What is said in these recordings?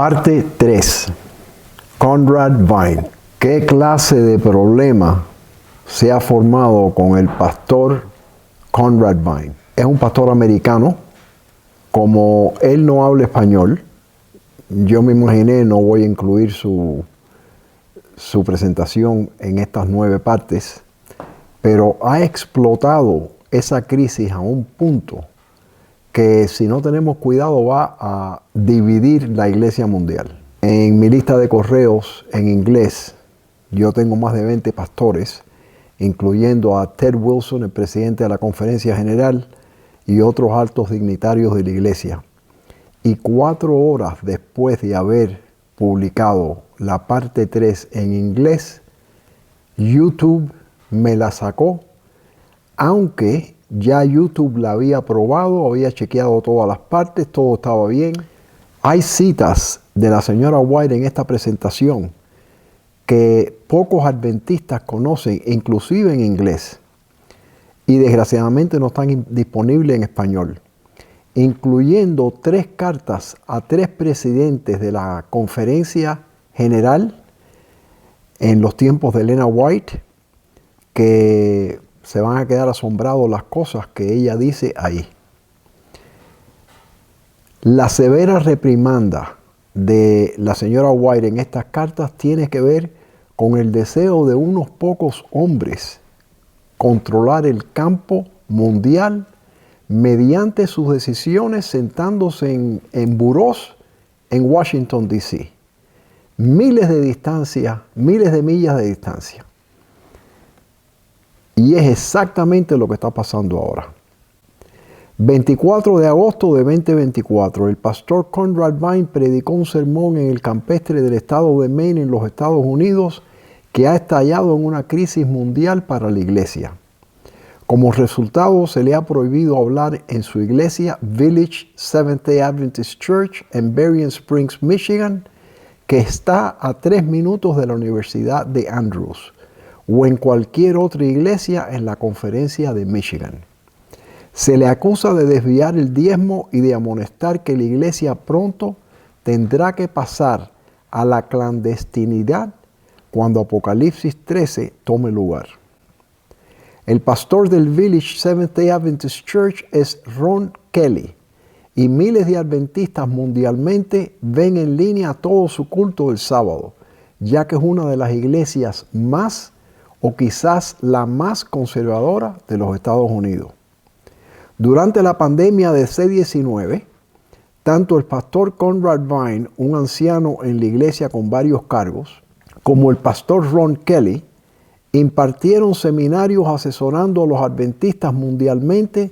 Parte 3. Conrad Vine. ¿Qué clase de problema se ha formado con el pastor Conrad Vine? Es un pastor americano. Como él no habla español, yo me imaginé, no voy a incluir su presentación en estas 9 partes, pero ha explotado esa crisis a un punto que si no tenemos cuidado va a dividir la iglesia mundial. En mi lista de correos en inglés, yo tengo más de 20 pastores, incluyendo a Ted Wilson, el presidente de la Conferencia General, y otros altos dignitarios de la iglesia. Y 4 horas después de haber publicado la parte 3 en inglés, YouTube me la sacó, aunque ya YouTube la había probado, había chequeado todas las partes, todo estaba bien. Hay citas de la señora White en esta presentación que pocos adventistas conocen, inclusive en inglés, y desgraciadamente no están disponibles en español, incluyendo 3 cartas a 3 presidentes de la Conferencia General en los tiempos de Elena White, que se van a quedar asombrados las cosas que ella dice ahí. La severa reprimanda de la señora White en estas cartas tiene que ver con el deseo de unos pocos hombres controlar el campo mundial mediante sus decisiones sentándose en burós en Washington, D.C. Miles de distancia, miles de millas de distancia. Y es exactamente lo que está pasando ahora. 24 de agosto de 2024, el pastor Conrad Vine predicó un sermón en el campestre del estado de Maine en los Estados Unidos que ha estallado en una crisis mundial para la iglesia. Como resultado, se le ha prohibido hablar en su iglesia Village Seventh-day Adventist Church en Berrien Springs, Michigan, que está a 3 minutos de la Universidad de Andrews, o en cualquier otra iglesia en la Conferencia de Michigan. Se le acusa de desviar el diezmo y de amonestar que la iglesia pronto tendrá que pasar a la clandestinidad cuando Apocalipsis 13 tome lugar. El pastor del Village Seventh-day Adventist Church es Ron Kelly, y miles de adventistas mundialmente ven en línea todo su culto el sábado, ya que es una de las iglesias más o quizás la más conservadora de los Estados Unidos. Durante la pandemia de C-19, tanto el pastor Conrad Vine, un anciano en la iglesia con varios cargos, como el pastor Ron Kelly, impartieron seminarios asesorando a los adventistas mundialmente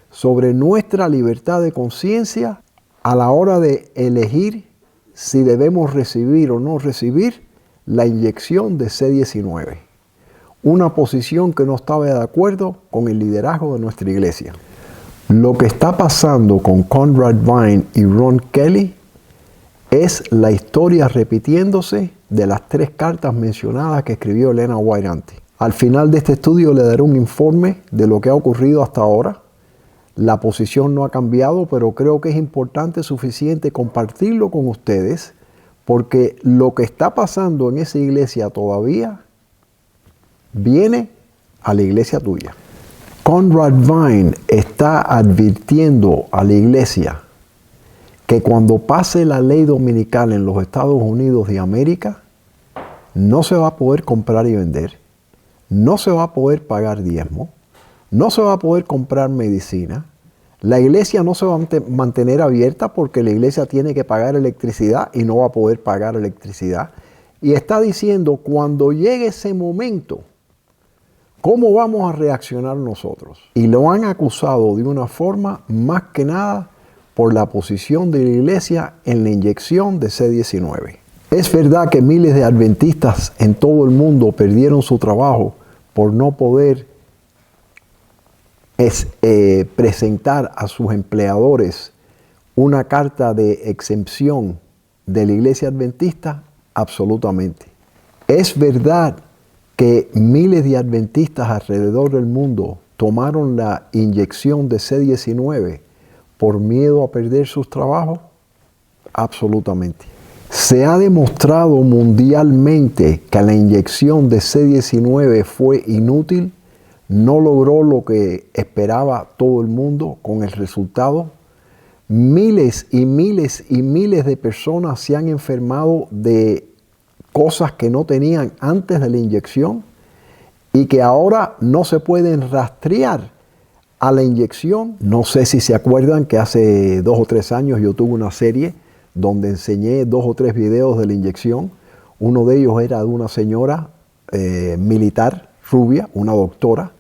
sobre nuestra libertad de conciencia a la hora de elegir si debemos recibir o no recibir la inyección de C-19. Una posición que no estaba de acuerdo con el liderazgo de nuestra iglesia. Lo que está pasando con Conrad Vine y Ron Kelly es la historia repitiéndose de las 3 cartas mencionadas que escribió Elena White antes. Al final de este estudio le daré un informe de lo que ha ocurrido hasta ahora. La posición no ha cambiado, pero creo que es importante, suficiente compartirlo con ustedes, porque lo que está pasando en esa iglesia todavía viene a la iglesia tuya. Conrad Vine está advirtiendo a la iglesia que cuando pase la ley dominical en los Estados Unidos de América, no se va a poder comprar y vender, no se va a poder pagar diezmo, no se va a poder comprar medicina, la iglesia no se va a mantener abierta porque la iglesia tiene que pagar electricidad y no va a poder pagar electricidad. Y está diciendo, cuando llegue ese momento, ¿cómo vamos a reaccionar nosotros? Y lo han acusado de una forma más que nada por la posición de la iglesia en la inyección de C-19. Es verdad que miles de adventistas en todo el mundo perdieron su trabajo por no poder presentar a sus empleadores una carta de exención de la iglesia adventista. Absolutamente. Es verdad que miles de adventistas alrededor del mundo tomaron la inyección de C-19 por miedo a perder sus trabajos. Absolutamente. Se ha demostrado mundialmente que la inyección de C-19 fue inútil, no logró lo que esperaba todo el mundo con el resultado. Miles y miles y miles de personas se han enfermado de cosas que no tenían antes de la inyección y que ahora no se pueden rastrear a la inyección. No sé si se acuerdan que hace 2 o 3 años yo tuve una serie donde enseñé 2 o 3 videos de la inyección. Uno de ellos era de una señora militar rubia, una doctora,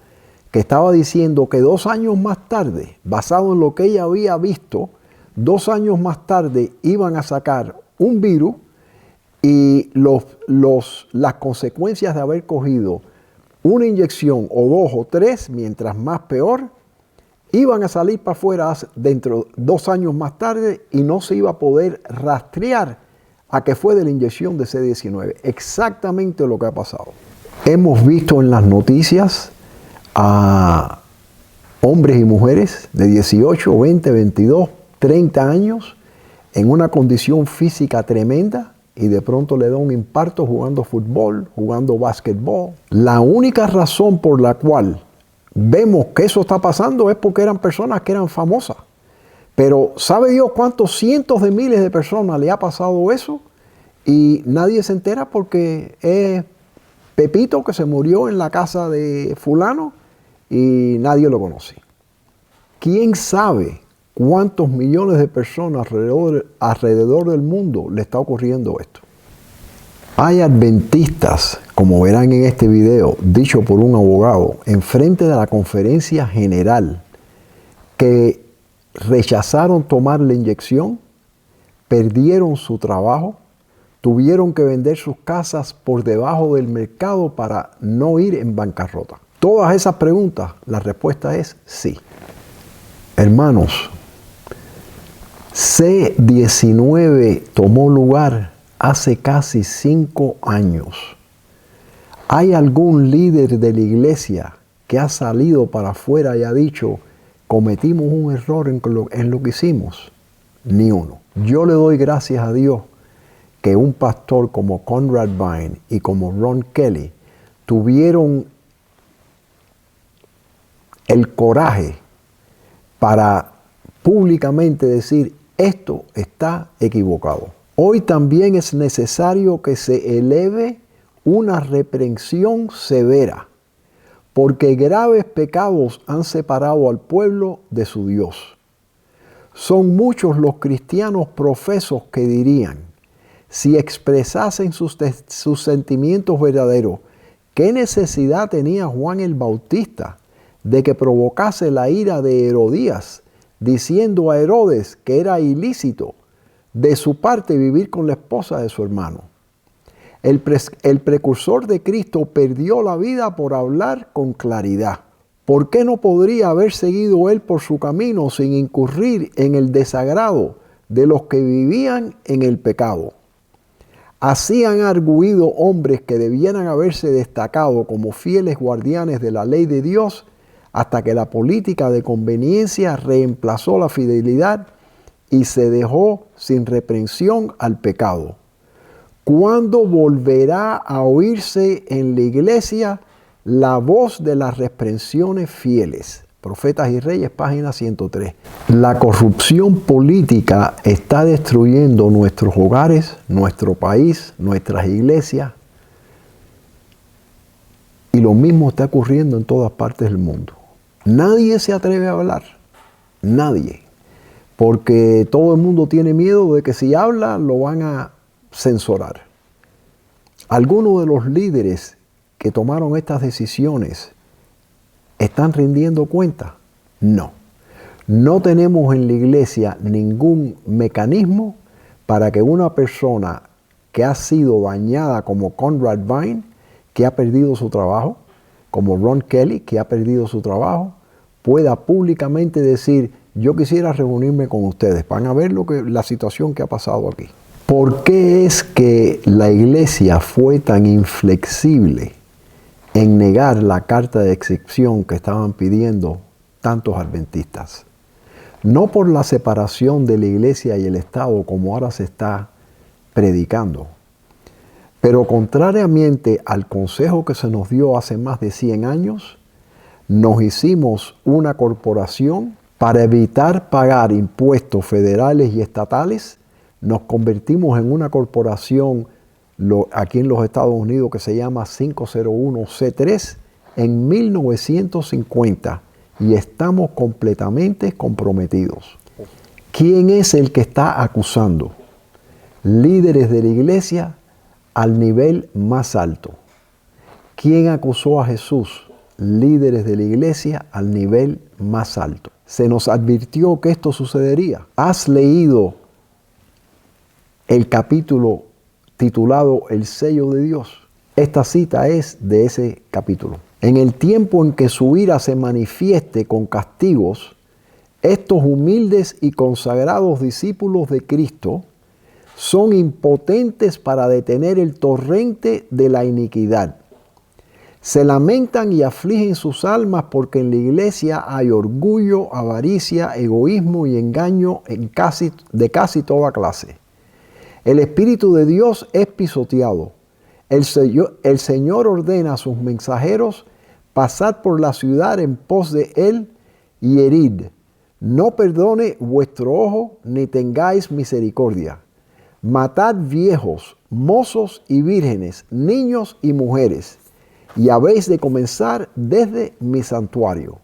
que estaba diciendo que 2 años más tarde, basado en lo que ella había visto, 2 años más tarde iban a sacar un virus y las consecuencias de haber cogido una inyección o 2 o 3, mientras más peor, iban a salir para afuera dentro de 2 años más tarde y no se iba a poder rastrear a que fue de la inyección de C-19. Exactamente lo que ha pasado. Hemos visto en las noticias a hombres y mujeres de 18, 20, 22, 30 años en una condición física tremenda y de pronto le da un infarto jugando fútbol, jugando básquetbol. La única razón por la cual vemos que eso está pasando es porque eran personas que eran famosas. Pero ¿sabe Dios cuántos cientos de miles de personas le ha pasado eso? Y nadie se entera porque es Pepito que se murió en la casa de fulano y nadie lo conoce. ¿Quién sabe cuántos millones de personas alrededor del mundo le está ocurriendo esto? Hay adventistas, como verán en este video, dicho por un abogado, enfrente de la conferencia general, que rechazaron tomar la inyección, perdieron su trabajo, tuvieron que vender sus casas por debajo del mercado para no ir en bancarrota. Todas esas preguntas, la respuesta es sí. Hermanos, C-19 tomó lugar hace casi 5 años. ¿Hay algún líder de la iglesia que ha salido para afuera y ha dicho, cometimos un error en lo que hicimos? Ni uno. Yo le doy gracias a Dios que un pastor como Conrad Vine y como Ron Kelly tuvieron el coraje para públicamente decir, esto está equivocado. Hoy también es necesario que se eleve una reprensión severa, porque graves pecados han separado al pueblo de su Dios. Son muchos los cristianos profesos que dirían, si expresasen sus sentimientos verdaderos, ¿qué necesidad tenía Juan el Bautista de que provocase la ira de Herodías, diciendo a Herodes que era ilícito de su parte vivir con la esposa de su hermano? El precursor de Cristo perdió la vida por hablar con claridad. ¿Por qué no podría haber seguido él por su camino sin incurrir en el desagrado de los que vivían en el pecado? Así han arguido hombres que debieran haberse destacado como fieles guardianes de la ley de Dios hasta que la política de conveniencia reemplazó la fidelidad y se dejó sin reprensión al pecado. ¿Cuándo volverá a oírse en la iglesia la voz de las reprensiones fieles? Profetas y Reyes, página 103. La corrupción política está destruyendo nuestros hogares, nuestro país, nuestras iglesias. Y lo mismo está ocurriendo en todas partes del mundo. Nadie se atreve a hablar. Nadie. Porque todo el mundo tiene miedo de que si habla lo van a censurar. Algunos de los líderes que tomaron estas decisiones ¿están rindiendo cuenta? No. No tenemos en la iglesia ningún mecanismo para que una persona que ha sido dañada como Conrad Vine, que ha perdido su trabajo, como Ron Kelly, que ha perdido su trabajo, pueda públicamente decir, yo quisiera reunirme con ustedes. Van a ver la situación que ha pasado aquí. ¿Por qué es que la iglesia fue tan inflexible en negar la carta de excepción que estaban pidiendo tantos adventistas? No por la separación de la iglesia y el Estado como ahora se está predicando. Pero contrariamente al consejo que se nos dio hace más de 100 años, nos hicimos una corporación para evitar pagar impuestos federales y estatales. Nos convertimos en una corporación aquí en los Estados Unidos que se llama 501c3 en 1950 y estamos completamente comprometidos. ¿Quién es el que está acusando? Líderes de la iglesia al nivel más alto. ¿Quién acusó a Jesús? Líderes de la iglesia al nivel más alto. Se nos advirtió que esto sucedería. ¿Has leído el capítulo titulado El sello de Dios? Esta cita es de ese capítulo. En el tiempo en que su ira se manifieste con castigos, estos humildes y consagrados discípulos de Cristo son impotentes para detener el torrente de la iniquidad. Se lamentan y afligen sus almas porque en la iglesia hay orgullo, avaricia, egoísmo y engaño de casi toda clase. El Espíritu de Dios es pisoteado. El Señor ordena a sus mensajeros pasad por la ciudad en pos de él y herid. No perdone vuestro ojo ni tengáis misericordia. Matad viejos, mozos y vírgenes, niños y mujeres, y habéis de comenzar desde mi santuario.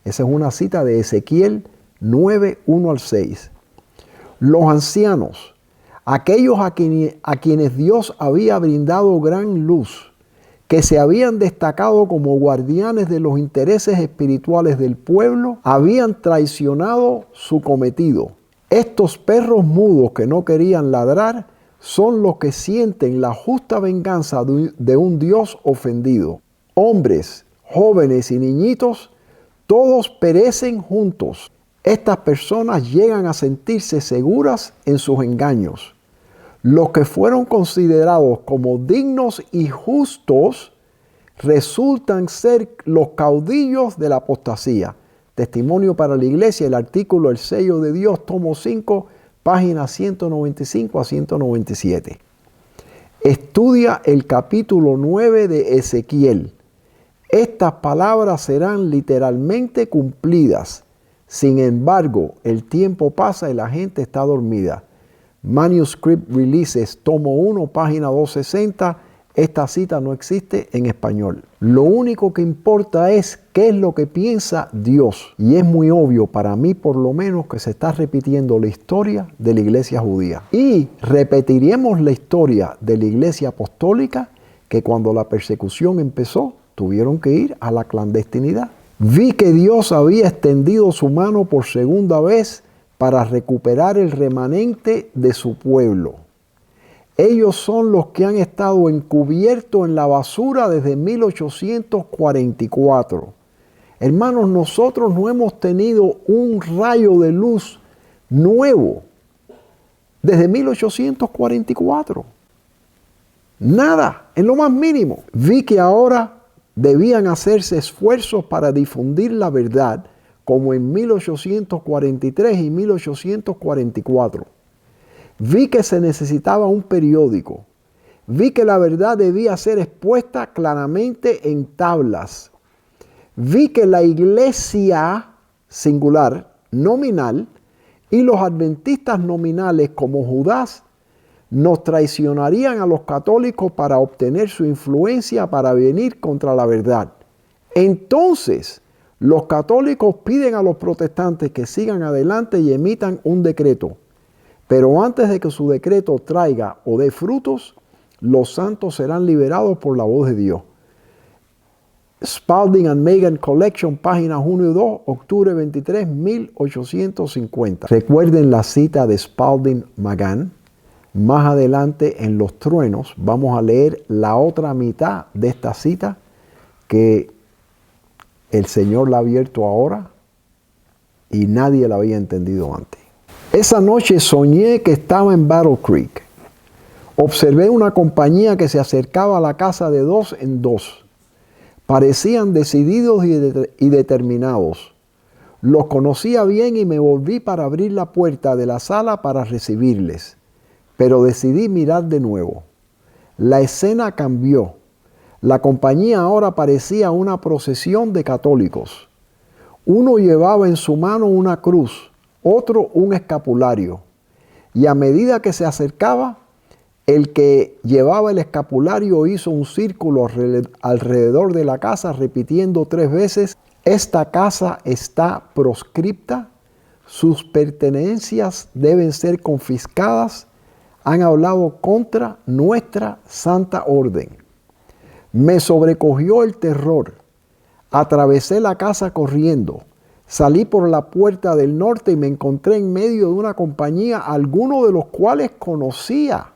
Esa es una cita de Ezequiel 9, 1 al 6. Los ancianos, aquellos a quienes Dios había brindado gran luz, que se habían destacado como guardianes de los intereses espirituales del pueblo, habían traicionado su cometido. Estos perros mudos que no querían ladrar son los que sienten la justa venganza de un Dios ofendido. Hombres, jóvenes y niñitos, todos perecen juntos. Estas personas llegan a sentirse seguras en sus engaños. Los que fueron considerados como dignos y justos resultan ser los caudillos de la apostasía. Testimonio para la Iglesia, el artículo El sello de Dios, tomo 5, páginas 195 a 197. Estudia el capítulo 9 de Ezequiel. Estas palabras serán literalmente cumplidas. Sin embargo, el tiempo pasa y la gente está dormida. Manuscript Releases, tomo 1, página 260. Esta cita no existe en español. Lo único que importa es qué es lo que piensa Dios. Y es muy obvio, para mí por lo menos, que se está repitiendo la historia de la iglesia judía. Y repetiremos la historia de la iglesia apostólica, que cuando la persecución empezó, tuvieron que ir a la clandestinidad. Vi que Dios había extendido su mano por segunda vez para recuperar el remanente de su pueblo. Ellos son los que han estado encubiertos en la basura desde 1844. Hermanos, nosotros no hemos tenido un rayo de luz nuevo desde 1844. Nada, en lo más mínimo. Vi que ahora debían hacerse esfuerzos para difundir la verdad, como en 1843 y 1844. Vi que se necesitaba un periódico. Vi que la verdad debía ser expuesta claramente en tablas. Vi que la iglesia singular, nominal, y los adventistas nominales como Judas nos traicionarían a los católicos para obtener su influencia para venir contra la verdad. Entonces, los católicos piden a los protestantes que sigan adelante y emitan un decreto. Pero antes de que su decreto traiga o dé frutos, los santos serán liberados por la voz de Dios. Spalding and Magan Collection, páginas 1 y 2, octubre 23, 1850. Recuerden la cita de Spalding Magan. Más adelante en Los Truenos vamos a leer la otra mitad de esta cita que el Señor la ha abierto ahora y nadie la había entendido antes. Esa noche soñé que estaba en Battle Creek. Observé una compañía que se acercaba a la casa de dos en dos. Parecían decididos y determinados. Los conocía bien y me volví para abrir la puerta de la sala para recibirles. pero decidí mirar de nuevo. La escena cambió. La compañía ahora parecía una procesión de católicos. Uno llevaba en su mano una cruz, otro un escapulario. Y a medida que se acercaba, el que llevaba el escapulario hizo un círculo alrededor de la casa, repitiendo 3 veces: esta casa está proscripta, sus pertenencias deben ser confiscadas, han hablado contra nuestra santa orden. Me sobrecogió el terror. Atravesé la casa corriendo. Salí por la puerta del norte y me encontré en medio de una compañía, algunos de los cuales conocía,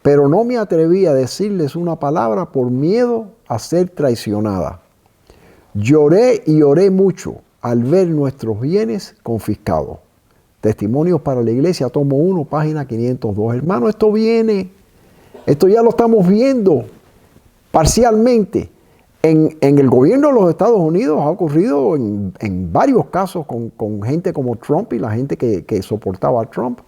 pero no me atreví a decirles una palabra por miedo a ser traicionada. Lloré y oré mucho al ver nuestros bienes confiscados. Testimonios para la Iglesia, tomo 1, página 502. Hermano, esto ya lo estamos viendo parcialmente. En el gobierno de los Estados Unidos ha ocurrido en varios casos con gente como Trump y la gente que soportaba a Trump.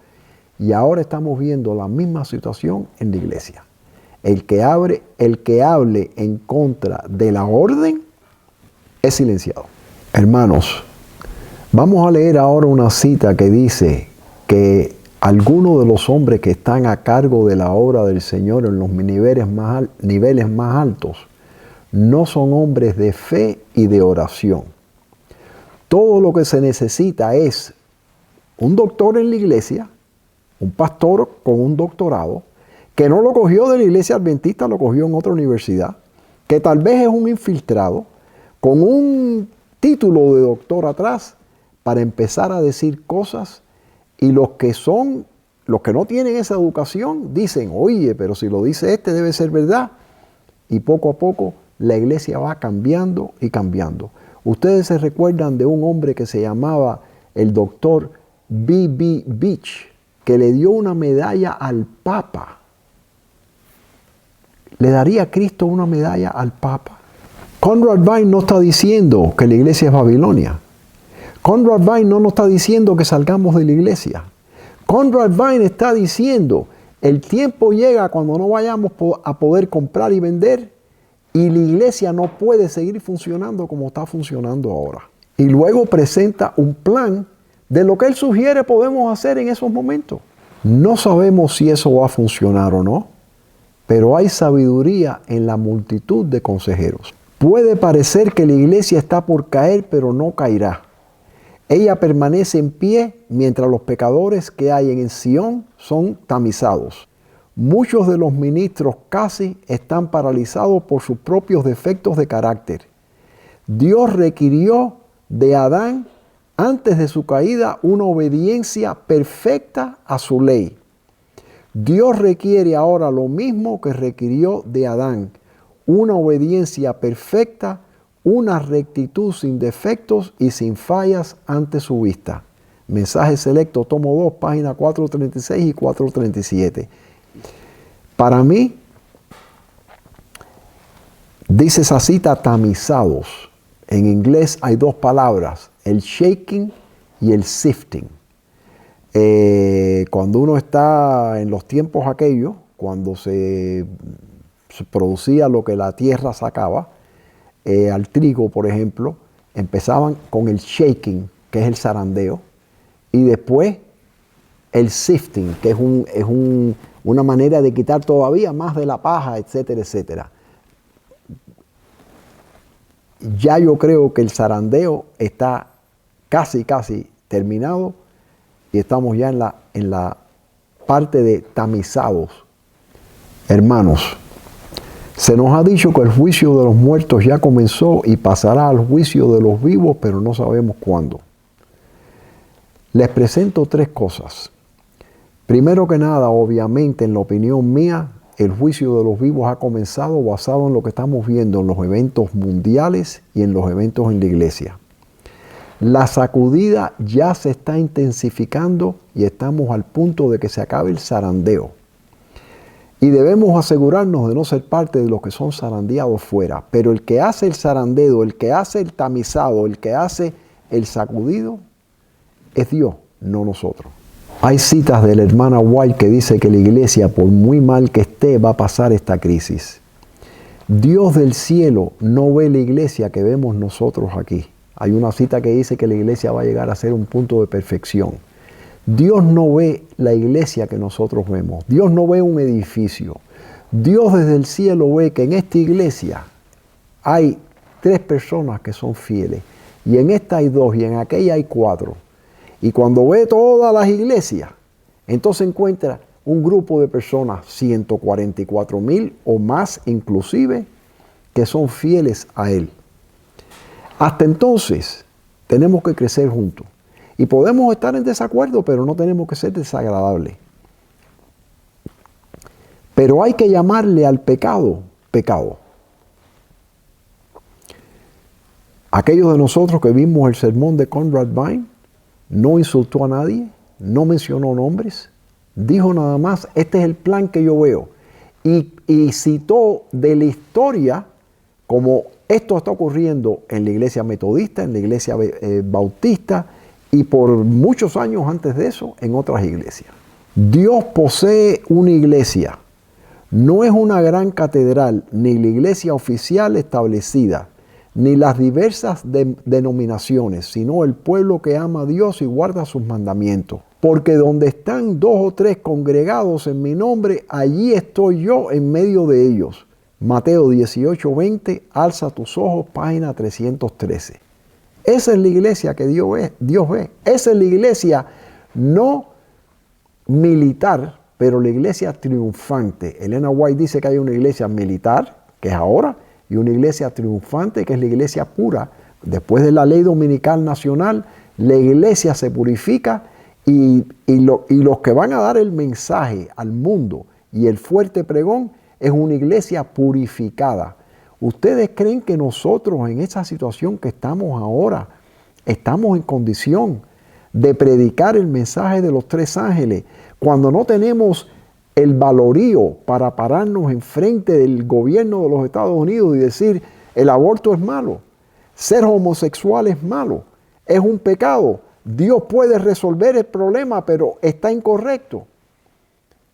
Y ahora estamos viendo la misma situación en la Iglesia. El que hable en contra de la orden es silenciado. Hermanos, vamos a leer ahora una cita que dice que algunos de los hombres que están a cargo de la obra del Señor en los niveles más altos no son hombres de fe y de oración. Todo lo que se necesita es un doctor en la iglesia, un pastor con un doctorado, que no lo cogió de la iglesia adventista, lo cogió en otra universidad, que tal vez es un infiltrado, con un título de doctor atrás, para empezar a decir cosas, y los que no tienen esa educación dicen: oye, pero si lo dice este debe ser verdad. Y poco a poco la iglesia va cambiando y cambiando. Ustedes se recuerdan de un hombre que se llamaba el doctor B.B. Beach, que le dio una medalla al Papa. ¿Le daría Cristo una medalla al Papa? Conrad Vine no está diciendo que la iglesia es Babilonia. Conrad Vine no nos está diciendo que salgamos de la iglesia. Conrad Vine está diciendo: el tiempo llega cuando no vayamos a poder comprar y vender, y la iglesia no puede seguir funcionando como está funcionando ahora. Y luego presenta un plan de lo que él sugiere podemos hacer en esos momentos. No sabemos si eso va a funcionar o no, pero hay sabiduría en la multitud de consejeros. Puede parecer que la iglesia está por caer, pero no caerá. Ella permanece en pie mientras los pecadores que hay en Sión son tamizados. Muchos de los ministros casi están paralizados por sus propios defectos de carácter. Dios requirió de Adán, antes de su caída, una obediencia perfecta a su ley. Dios requiere ahora lo mismo que requirió de Adán: una obediencia perfecta, una rectitud sin defectos y sin fallas ante su vista. Mensaje selecto, tomo 2, página 436 y 437. Para mí, dice esa cita, tamizados. En inglés hay 2 palabras, el shaking y el sifting. Cuando uno está en los tiempos aquellos, cuando se producía lo que la tierra sacaba, al trigo, por ejemplo, empezaban con el shaking, que es el zarandeo, y después el sifting, que es una manera de quitar todavía más de la paja, etcétera, etcétera. Ya yo creo que el zarandeo está casi terminado y estamos ya en la parte de tamizados. Hermanos, se nos ha dicho que el juicio de los muertos ya comenzó y pasará al juicio de los vivos, pero no sabemos cuándo. Les presento 3 cosas. Primero que nada, obviamente, en la opinión mía, el juicio de los vivos ha comenzado basado en lo que estamos viendo en los eventos mundiales y en los eventos en la iglesia. La sacudida ya se está intensificando y estamos al punto de que se acabe el zarandeo. Y debemos asegurarnos de no ser parte de los que son zarandeados fuera. Pero el que hace el zarandeo, el que hace el tamizado, el que hace el sacudido, es Dios, no nosotros. Hay citas de la hermana White que dice que la iglesia, por muy mal que esté, va a pasar esta crisis. Dios del cielo no ve la iglesia que vemos nosotros aquí. Hay una cita que dice que la iglesia va a llegar a ser un punto de perfección. Dios no ve la iglesia que nosotros vemos. Dios no ve un edificio. Dios desde el cielo ve que en esta iglesia hay 3 personas que son fieles. Y en esta hay 2 y en aquella hay 4. Y cuando ve todas las iglesias, entonces encuentra un grupo de personas, 144,000 o más inclusive, que son fieles a Él. Hasta entonces, tenemos que crecer juntos. Y podemos estar en desacuerdo, pero no tenemos que ser desagradables. Pero hay que llamarle al pecado, pecado. Aquellos de nosotros que vimos el sermón de Conrad Vine, no insultó a nadie, no mencionó nombres, dijo nada más, este es el plan que yo veo. Y citó de la historia como esto está ocurriendo en la iglesia metodista, en la iglesia bautista y por muchos años antes de eso en otras iglesias. Dios posee una iglesia. No es una gran catedral, ni la iglesia oficial establecida, ni las diversas denominaciones, sino el pueblo que ama a Dios y guarda sus mandamientos. Porque donde están 2 o 3 congregados en mi nombre, allí estoy yo en medio de ellos. Mateo 18:20, alza tus ojos, página 313. Esa es la iglesia que Dios ve. Esa es la iglesia no militar, pero la iglesia triunfante. Elena White dice que hay una iglesia militar, que es ahora, y una iglesia triunfante, que es la iglesia pura. Después de la ley dominical nacional, la iglesia se purifica y los que van a dar el mensaje al mundo y el fuerte pregón es una iglesia purificada. ¿Ustedes creen que nosotros en esa situación que estamos ahora, estamos en condición de predicar el mensaje de los 3 ángeles cuando no tenemos el valorío para pararnos enfrente del gobierno de los Estados Unidos y decir el aborto es malo, ser homosexual es malo, es un pecado, Dios puede resolver el problema pero está incorrecto?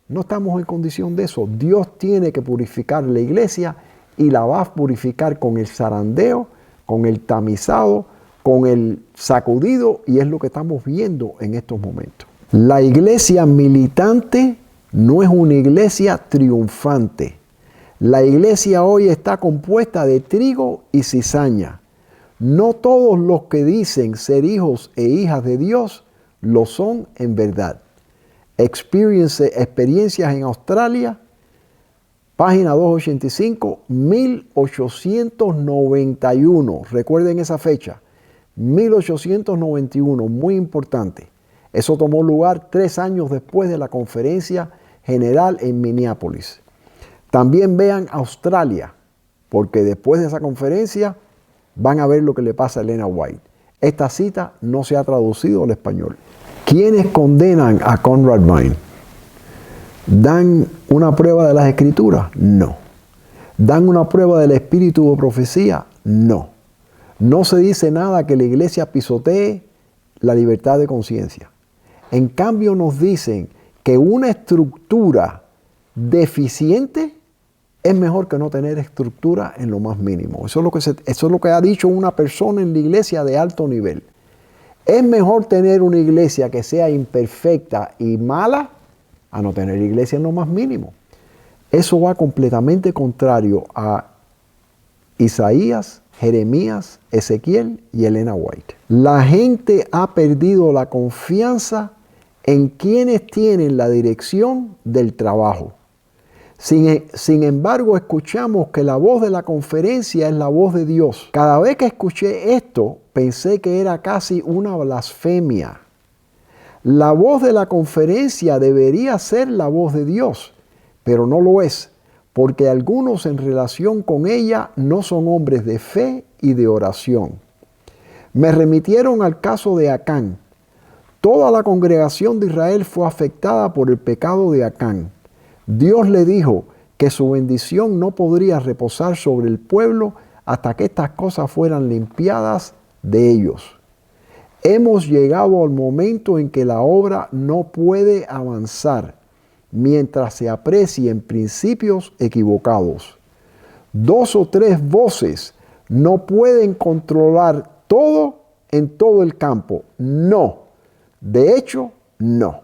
No estamos en condición de eso. Dios tiene que purificar la iglesia y la va a purificar con el zarandeo, con el tamizado, con el sacudido, y es lo que estamos viendo en estos momentos. La iglesia militante no es una iglesia triunfante. La iglesia hoy está compuesta de trigo y cizaña. No todos los que dicen ser hijos e hijas de Dios lo son en verdad. Experiencias en Australia, página 285, 1891. Recuerden esa fecha, 1891, muy importante. Eso tomó lugar 3 años después de la conferencia general en Minneapolis. También vean Australia, porque después de esa conferencia van a ver lo que le pasa a Elena White. Esta cita no se ha traducido al español. ¿Quiénes condenan a Conrad Vine? ¿Dan una prueba de las Escrituras? No. ¿Dan una prueba del espíritu de profecía? No. No se dice nada que la iglesia pisotee la libertad de conciencia. En cambio nos dicen que una estructura deficiente es mejor que no tener estructura en lo más mínimo. Eso es lo que ha dicho una persona en la iglesia de alto nivel. Es mejor tener una iglesia que sea imperfecta y mala a no tener iglesia en lo más mínimo. Eso va completamente contrario a Isaías, Jeremías, Ezequiel y Elena White. La gente ha perdido la confianza en quienes tienen la dirección del trabajo. Sin embargo, escuchamos que la voz de la conferencia es la voz de Dios. Cada vez que escuché esto, pensé que era casi una blasfemia. La voz de la conferencia debería ser la voz de Dios, pero no lo es, porque algunos en relación con ella no son hombres de fe y de oración. Me remitieron al caso de Acán. Toda la congregación de Israel fue afectada por el pecado de Acán. Dios le dijo que su bendición no podría reposar sobre el pueblo hasta que estas cosas fueran limpiadas de ellos. Hemos llegado al momento en que la obra no puede avanzar mientras se aprecien principios equivocados. 2 o 3 voces no pueden controlar todo en todo el campo. No. De hecho, no.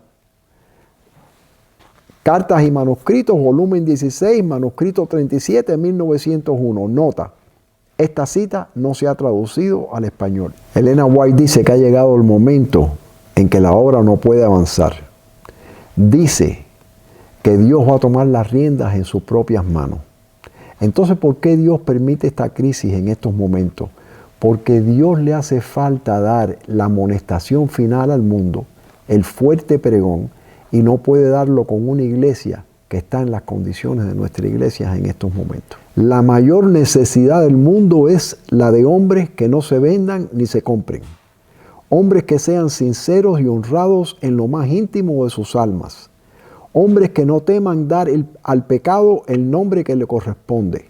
Cartas y manuscritos, volumen 16, manuscrito 37, 1901. Nota, esta cita no se ha traducido al español. Elena White dice que ha llegado el momento en que la obra no puede avanzar. Dice que Dios va a tomar las riendas en sus propias manos. Entonces, ¿por qué Dios permite esta crisis en estos momentos? Porque Dios le hace falta dar la amonestación final al mundo, el fuerte pregón, y no puede darlo con una iglesia que está en las condiciones de nuestra iglesia en estos momentos. La mayor necesidad del mundo es la de hombres que no se vendan ni se compren. Hombres que sean sinceros y honrados en lo más íntimo de sus almas. Hombres que no teman dar al pecado el nombre que le corresponde.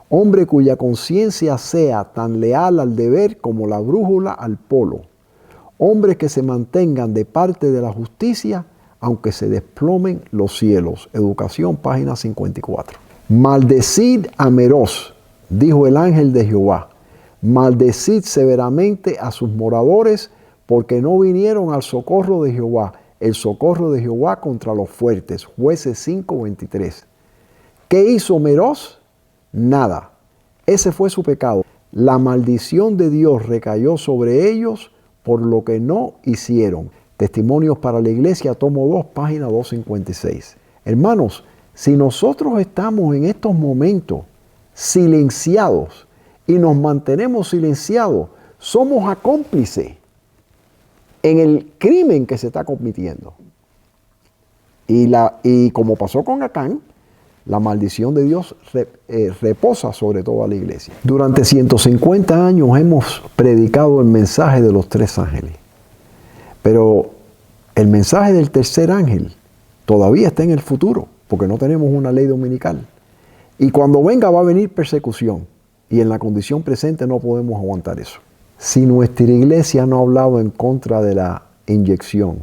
Hombre cuya conciencia sea tan leal al deber como la brújula al polo. Hombres que se mantengan de parte de la justicia, aunque se desplomen los cielos. Educación, página 54. Maldecid a Meroz, dijo el ángel de Jehová. Maldecid severamente a sus moradores, porque no vinieron al socorro de Jehová, el socorro de Jehová contra los fuertes. Jueces 5:23. ¿Qué hizo Meroz? Nada. Ese fue su pecado. La maldición de Dios recayó sobre ellos por lo que no hicieron. Testimonios para la Iglesia, tomo 2, página 256. Hermanos, si nosotros estamos en estos momentos silenciados y nos mantenemos silenciados, somos cómplices en el crimen que se está cometiendo. Y como pasó con Acán, la maldición de Dios reposa sobre toda la iglesia. Durante 150 años hemos predicado el mensaje de los 3 ángeles. Pero el mensaje del tercer ángel todavía está en el futuro, porque no tenemos una ley dominical. Y cuando venga va a venir persecución. Y en la condición presente no podemos aguantar eso. Si nuestra iglesia no ha hablado en contra de la inyección,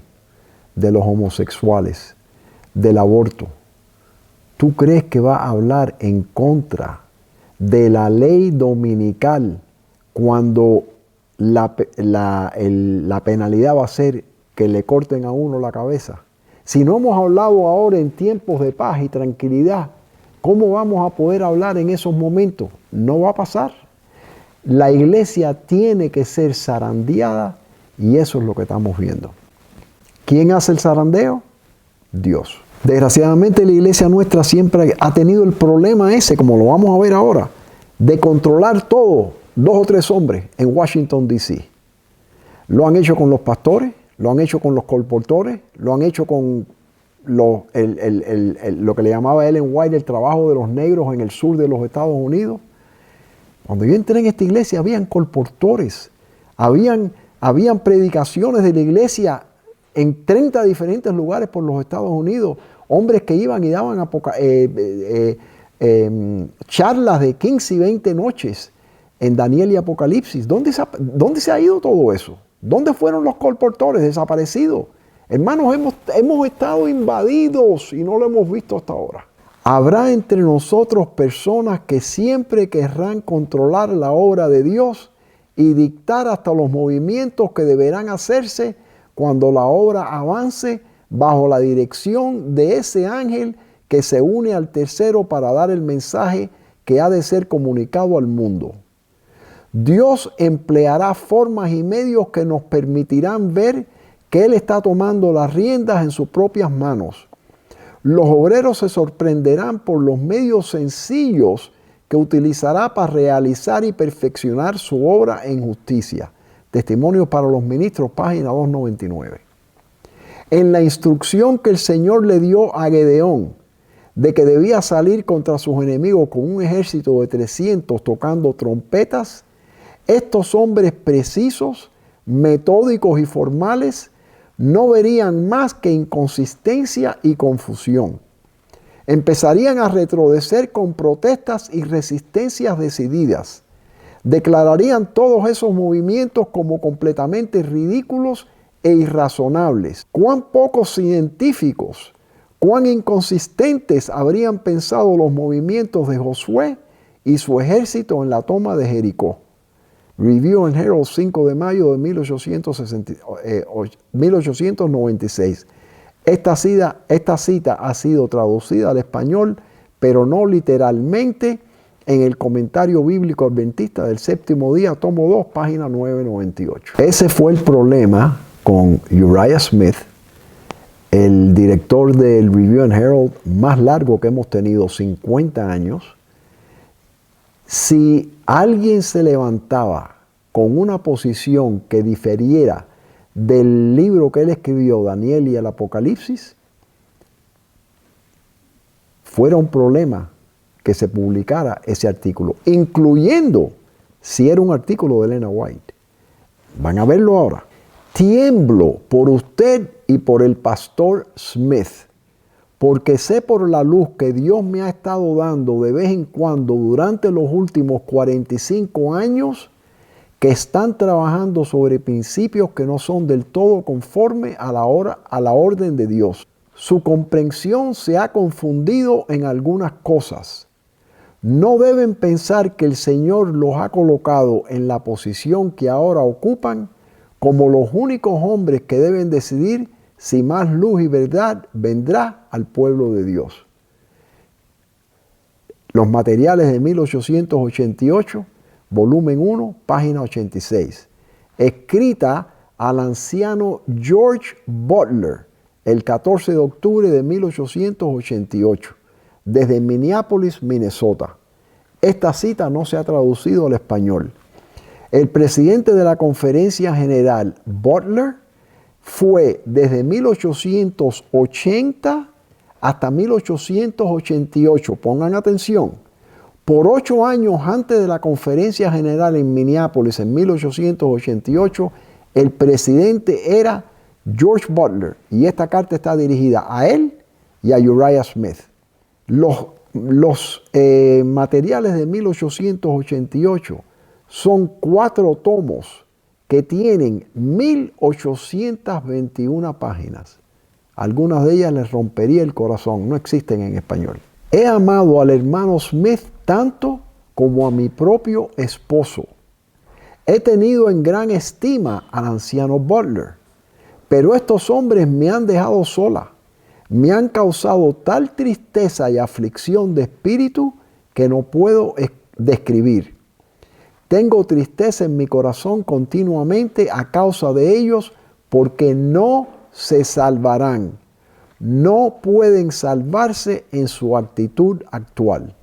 de los homosexuales, del aborto, ¿tú crees que va a hablar en contra de la ley dominical cuando la penalidad va a ser que le corten a uno la cabeza? Si no hemos hablado ahora en tiempos de paz y tranquilidad, ¿cómo vamos a poder hablar en esos momentos? No va a pasar. La iglesia tiene que ser zarandeada y eso es lo que estamos viendo. ¿Quién hace el zarandeo? Dios. Desgraciadamente la iglesia nuestra siempre ha tenido el problema ese, como lo vamos a ver ahora, de controlar todo, 2 o 3 hombres en Washington, D.C. Lo han hecho con los pastores, lo han hecho con los colportores, lo han hecho con lo que le llamaba Ellen White el trabajo de los negros en el sur de los Estados Unidos. Cuando yo entré en esta iglesia habían colportores, habían predicaciones de la iglesia en 30 diferentes lugares por los Estados Unidos, hombres que iban y daban charlas de 15 y 20 noches en Daniel y Apocalipsis. ¿Dónde se ha ido todo eso? ¿Dónde fueron los colportores? Desaparecidos. Hermanos, hemos estado invadidos y no lo hemos visto hasta ahora. Habrá entre nosotros personas que siempre querrán controlar la obra de Dios y dictar hasta los movimientos que deberán hacerse cuando la obra avance bajo la dirección de ese ángel que se une al tercero para dar el mensaje que ha de ser comunicado al mundo. Dios empleará formas y medios que nos permitirán ver que Él está tomando las riendas en sus propias manos. Los obreros se sorprenderán por los medios sencillos que utilizará para realizar y perfeccionar su obra en justicia. Testimonios para los ministros, página 299. En la instrucción que el Señor le dio a Gedeón de que debía salir contra sus enemigos con un ejército de 300 tocando trompetas, estos hombres precisos, metódicos y formales no verían más que inconsistencia y confusión. Empezarían a retrodecer con protestas y resistencias decididas. declararían todos esos movimientos como completamente ridículos e irrazonables. Cuán pocos científicos, cuán inconsistentes habrían pensado los movimientos de Josué y su ejército en la toma de Jericó. Review and Herald, 5 de mayo de 1896. Esta cita ha sido traducida al español, pero no literalmente, en el Comentario Bíblico Adventista del Séptimo Día, tomo 2, página 998. Ese fue el problema con Uriah Smith, el director del Review and Herald más largo que hemos tenido, 50 años. Si alguien se levantaba con una posición que diferiera del libro que él escribió, Daniel y el Apocalipsis, fuera un problema que se publicara ese artículo, incluyendo si era un artículo de Elena White. Van a verlo ahora. Tiemblo por usted y por el pastor Smith, porque sé por la luz que Dios me ha estado dando de vez en cuando durante los últimos 45 años, que están trabajando sobre principios que no son del todo conforme a la orden de Dios. Su comprensión se ha confundido en algunas cosas. No deben pensar que el Señor los ha colocado en la posición que ahora ocupan como los únicos hombres que deben decidir si más luz y verdad vendrá al pueblo de Dios. Los materiales de 1888, volumen 1, página 86. Escrita al anciano George Butler el 14 de octubre de 1888, desde Minneapolis, Minnesota. Esta cita no se ha traducido al español. El presidente de la Conferencia General, Butler, fue desde 1880 hasta 1888, pongan atención, por 8 años antes de la Conferencia General en Minneapolis en 1888, el presidente era George Butler, y esta carta está dirigida a él y a Uriah Smith. Los materiales de 1888 son 4 tomos que tienen 1821 páginas. Algunas de ellas les rompería el corazón, no existen en español. He amado al hermano Smith tanto como a mi propio esposo. He tenido en gran estima al anciano Butler, pero estos hombres me han dejado sola. Me han causado tal tristeza y aflicción de espíritu que no puedo describir. Tengo tristeza en mi corazón continuamente a causa de ellos, porque no se salvarán. No pueden salvarse en su actitud actual.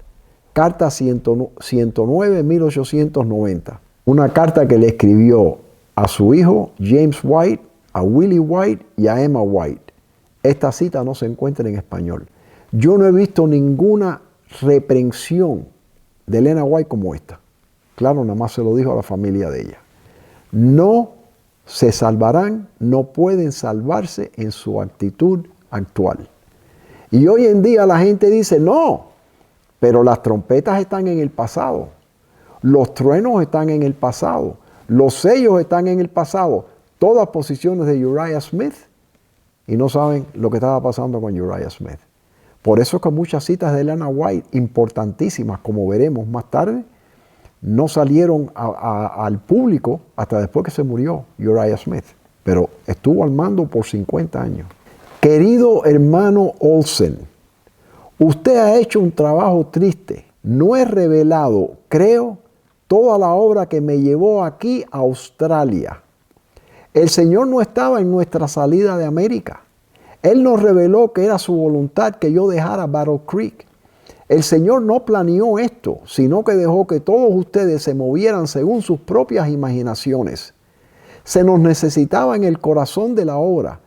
Carta 109, 1890. Una carta que le escribió a su hijo James White, a Willie White y a Emma White. Esta cita no se encuentra en español. Yo no he visto ninguna reprensión de Elena White como esta. Claro, nada más se lo dijo a la familia de ella. No se salvarán, no pueden salvarse en su actitud actual. Y hoy en día la gente dice, no, pero las trompetas están en el pasado. Los truenos están en el pasado. Los sellos están en el pasado. Todas posiciones de Uriah Smith, y no saben lo que estaba pasando con Uriah Smith. Por eso es que muchas citas de Elena White, importantísimas, como veremos más tarde, no salieron al público hasta después que se murió Uriah Smith. Pero estuvo al mando por 50 años. Querido hermano Olsen, usted ha hecho un trabajo triste. No he revelado, creo, toda la obra que me llevó aquí a Australia. El Señor no estaba en nuestra salida de América. Él nos reveló que era su voluntad que yo dejara Battle Creek. El Señor no planeó esto, sino que dejó que todos ustedes se movieran según sus propias imaginaciones. Se nos necesitaba en el corazón de la obra,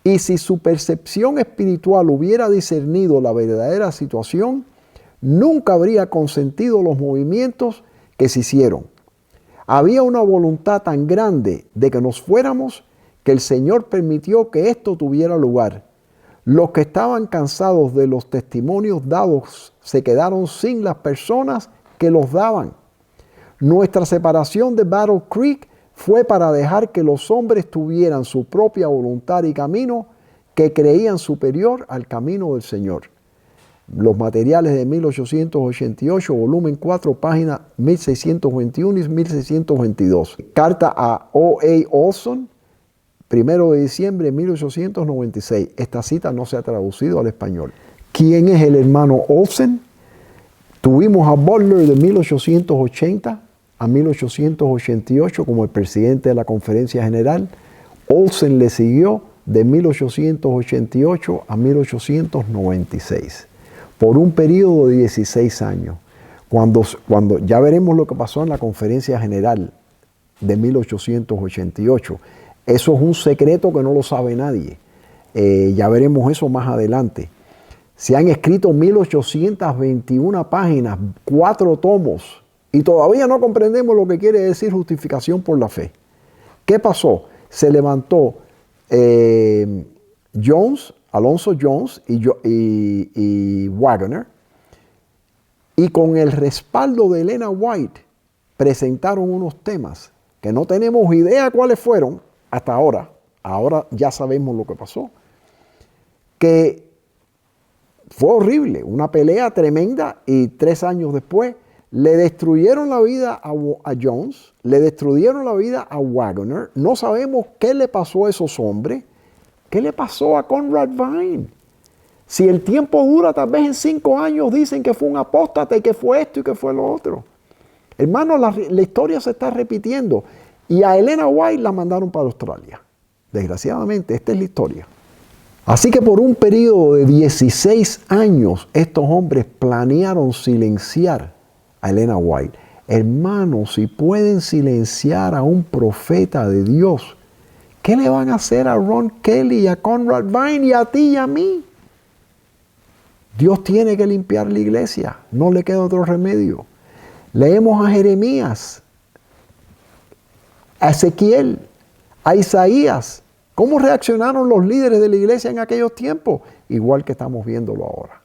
y si su percepción espiritual hubiera discernido la verdadera situación, nunca habría consentido los movimientos que se hicieron. Había una voluntad tan grande de que nos fuéramos que el Señor permitió que esto tuviera lugar. Los que estaban cansados de los testimonios dados se quedaron sin las personas que los daban. Nuestra separación de Battle Creek fue para dejar que los hombres tuvieran su propia voluntad y camino que creían superior al camino del Señor. Los materiales de 1888, volumen 4, páginas 1621 y 1622. Carta a O.A. Olson, 1 de diciembre de 1896. Esta cita no se ha traducido al español. ¿Quién es el hermano Olson? Tuvimos a Butler de 1880 a 1888 como el presidente de la Conferencia General. Olson le siguió de 1888 a 1896. Por un periodo de 16 años. Cuando ya veremos lo que pasó en la Conferencia General de 1888. Eso es un secreto que no lo sabe nadie. Ya veremos eso más adelante. Se han escrito 1821 páginas, 4 tomos, y todavía no comprendemos lo que quiere decir justificación por la fe. ¿Qué pasó? Se levantó Alonzo Jones y Waggoner, y con el respaldo de Elena White presentaron unos temas que no tenemos idea cuáles fueron hasta ahora. Ahora ya sabemos lo que pasó. Que fue horrible, una pelea tremenda, y 3 años después le destruyeron la vida a Jones, le destruyeron la vida a Waggoner. No sabemos qué le pasó a esos hombres. ¿Qué le pasó a Conrad Vine? Si el tiempo dura, tal vez en 5 años dicen que fue un apóstata y que fue esto y que fue lo otro. Hermano, la historia se está repitiendo. Y a Elena White la mandaron para Australia. Desgraciadamente, esta es la historia. Así que por un periodo de 16 años, estos hombres planearon silenciar a Elena White. Hermano, si pueden silenciar a un profeta de Dios, ¿qué le van a hacer a Ron Kelly y a Conrad Vine y a ti y a mí? Dios tiene que limpiar la iglesia. No le queda otro remedio. Leemos a Jeremías, a Ezequiel, a Isaías. ¿Cómo reaccionaron los líderes de la iglesia en aquellos tiempos? Igual que estamos viéndolo ahora.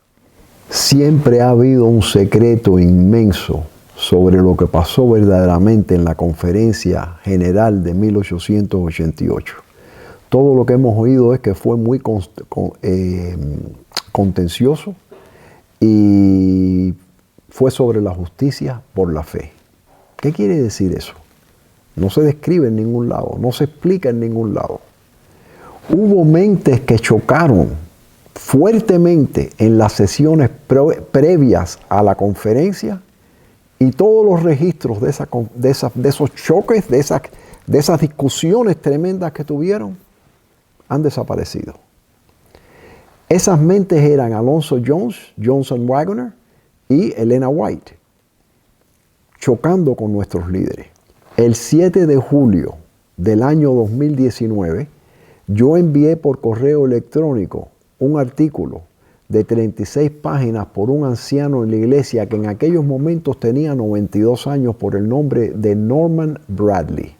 Siempre ha habido un secreto inmenso sobre lo que pasó verdaderamente en la Conferencia General de 1888. Todo lo que hemos oído es que fue muy contencioso y fue sobre la justicia por la fe. ¿Qué quiere decir eso? No se describe en ningún lado, no se explica en ningún lado. Hubo mentes que chocaron fuertemente en las sesiones previas a la conferencia, y todos los registros de esos choques, de esas discusiones tremendas que tuvieron, han desaparecido. Esas mentes eran Alonzo Jones, Johnson Waggoner y Elena White, chocando con nuestros líderes. El 7 de julio del año 2019, yo envié por correo electrónico un artículo de 36 páginas por un anciano en la iglesia que en aquellos momentos tenía 92 años, por el nombre de Norman Bradley.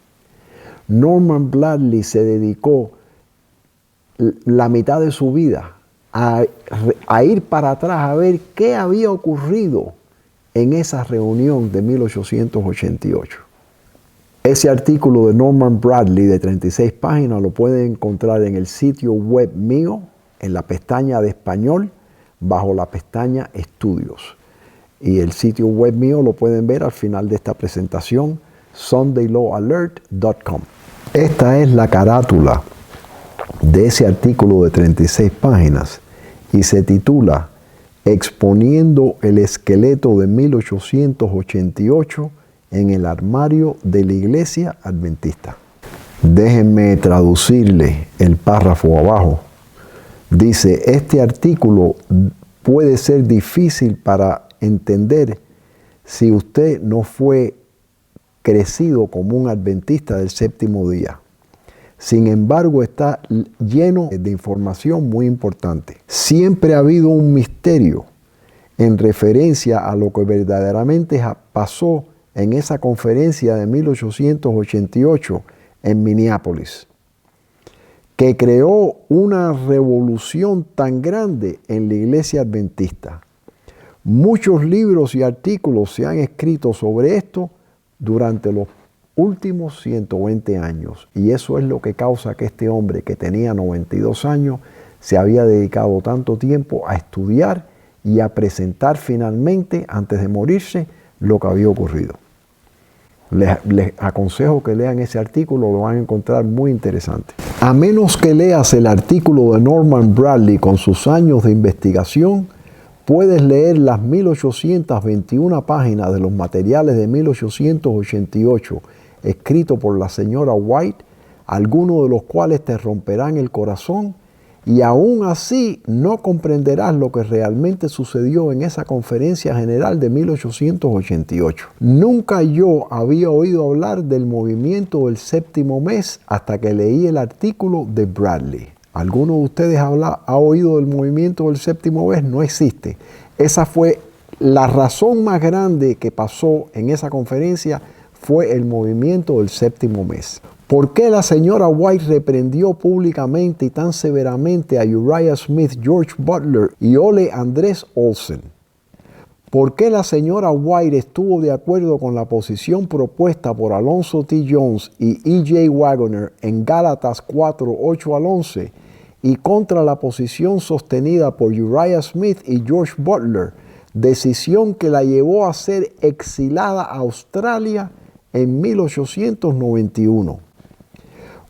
Norman Bradley se dedicó la mitad de su vida a ir para atrás a ver qué había ocurrido en esa reunión de 1888. Ese artículo de Norman Bradley de 36 páginas lo pueden encontrar en el sitio web mío, en la pestaña de español, bajo la pestaña Estudios. Y el sitio web mío lo pueden ver al final de esta presentación, sundaylawalert.com. Esta es la carátula de ese artículo de 36 páginas y se titula Exponiendo el esqueleto de 1888 en el armario de la Iglesia Adventista. Déjenme traducirle el párrafo abajo. Dice, este artículo puede ser difícil para entender si usted no fue crecido como un adventista del séptimo día. Sin embargo, está lleno de información muy importante. Siempre ha habido un misterio en referencia a lo que verdaderamente pasó en esa conferencia de 1888 en Minneapolis, que creó una revolución tan grande en la iglesia adventista. Muchos libros y artículos se han escrito sobre esto durante los últimos 120 años. Y eso es lo que causa que este hombre, que tenía 92 años, se había dedicado tanto tiempo a estudiar y a presentar finalmente, antes de morirse, lo que había ocurrido. Les aconsejo que lean ese artículo, lo van a encontrar muy interesante. A menos que leas el artículo de Norman Bradley con sus años de investigación, puedes leer las 1821 páginas de los materiales de 1888 escritos por la señora White, algunos de los cuales te romperán el corazón, y aún así no comprenderás lo que realmente sucedió en esa conferencia general de 1888. Nunca yo había oído hablar del movimiento del séptimo mes hasta que leí el artículo de Bradley. ¿Alguno de ustedes ha oído del movimiento del séptimo mes? No existe. Esa fue la razón más grande que pasó en esa conferencia, fue el movimiento del séptimo mes. ¿Por qué la señora White reprendió públicamente y tan severamente a Uriah Smith, George Butler y Ole Andrés Olsen? ¿Por qué la señora White estuvo de acuerdo con la posición propuesta por Alonzo T. Jones y E.J. Waggoner en Gálatas 4, 8 al 11 y contra la posición sostenida por Uriah Smith y George Butler, decisión que la llevó a ser exilada a Australia en 1891?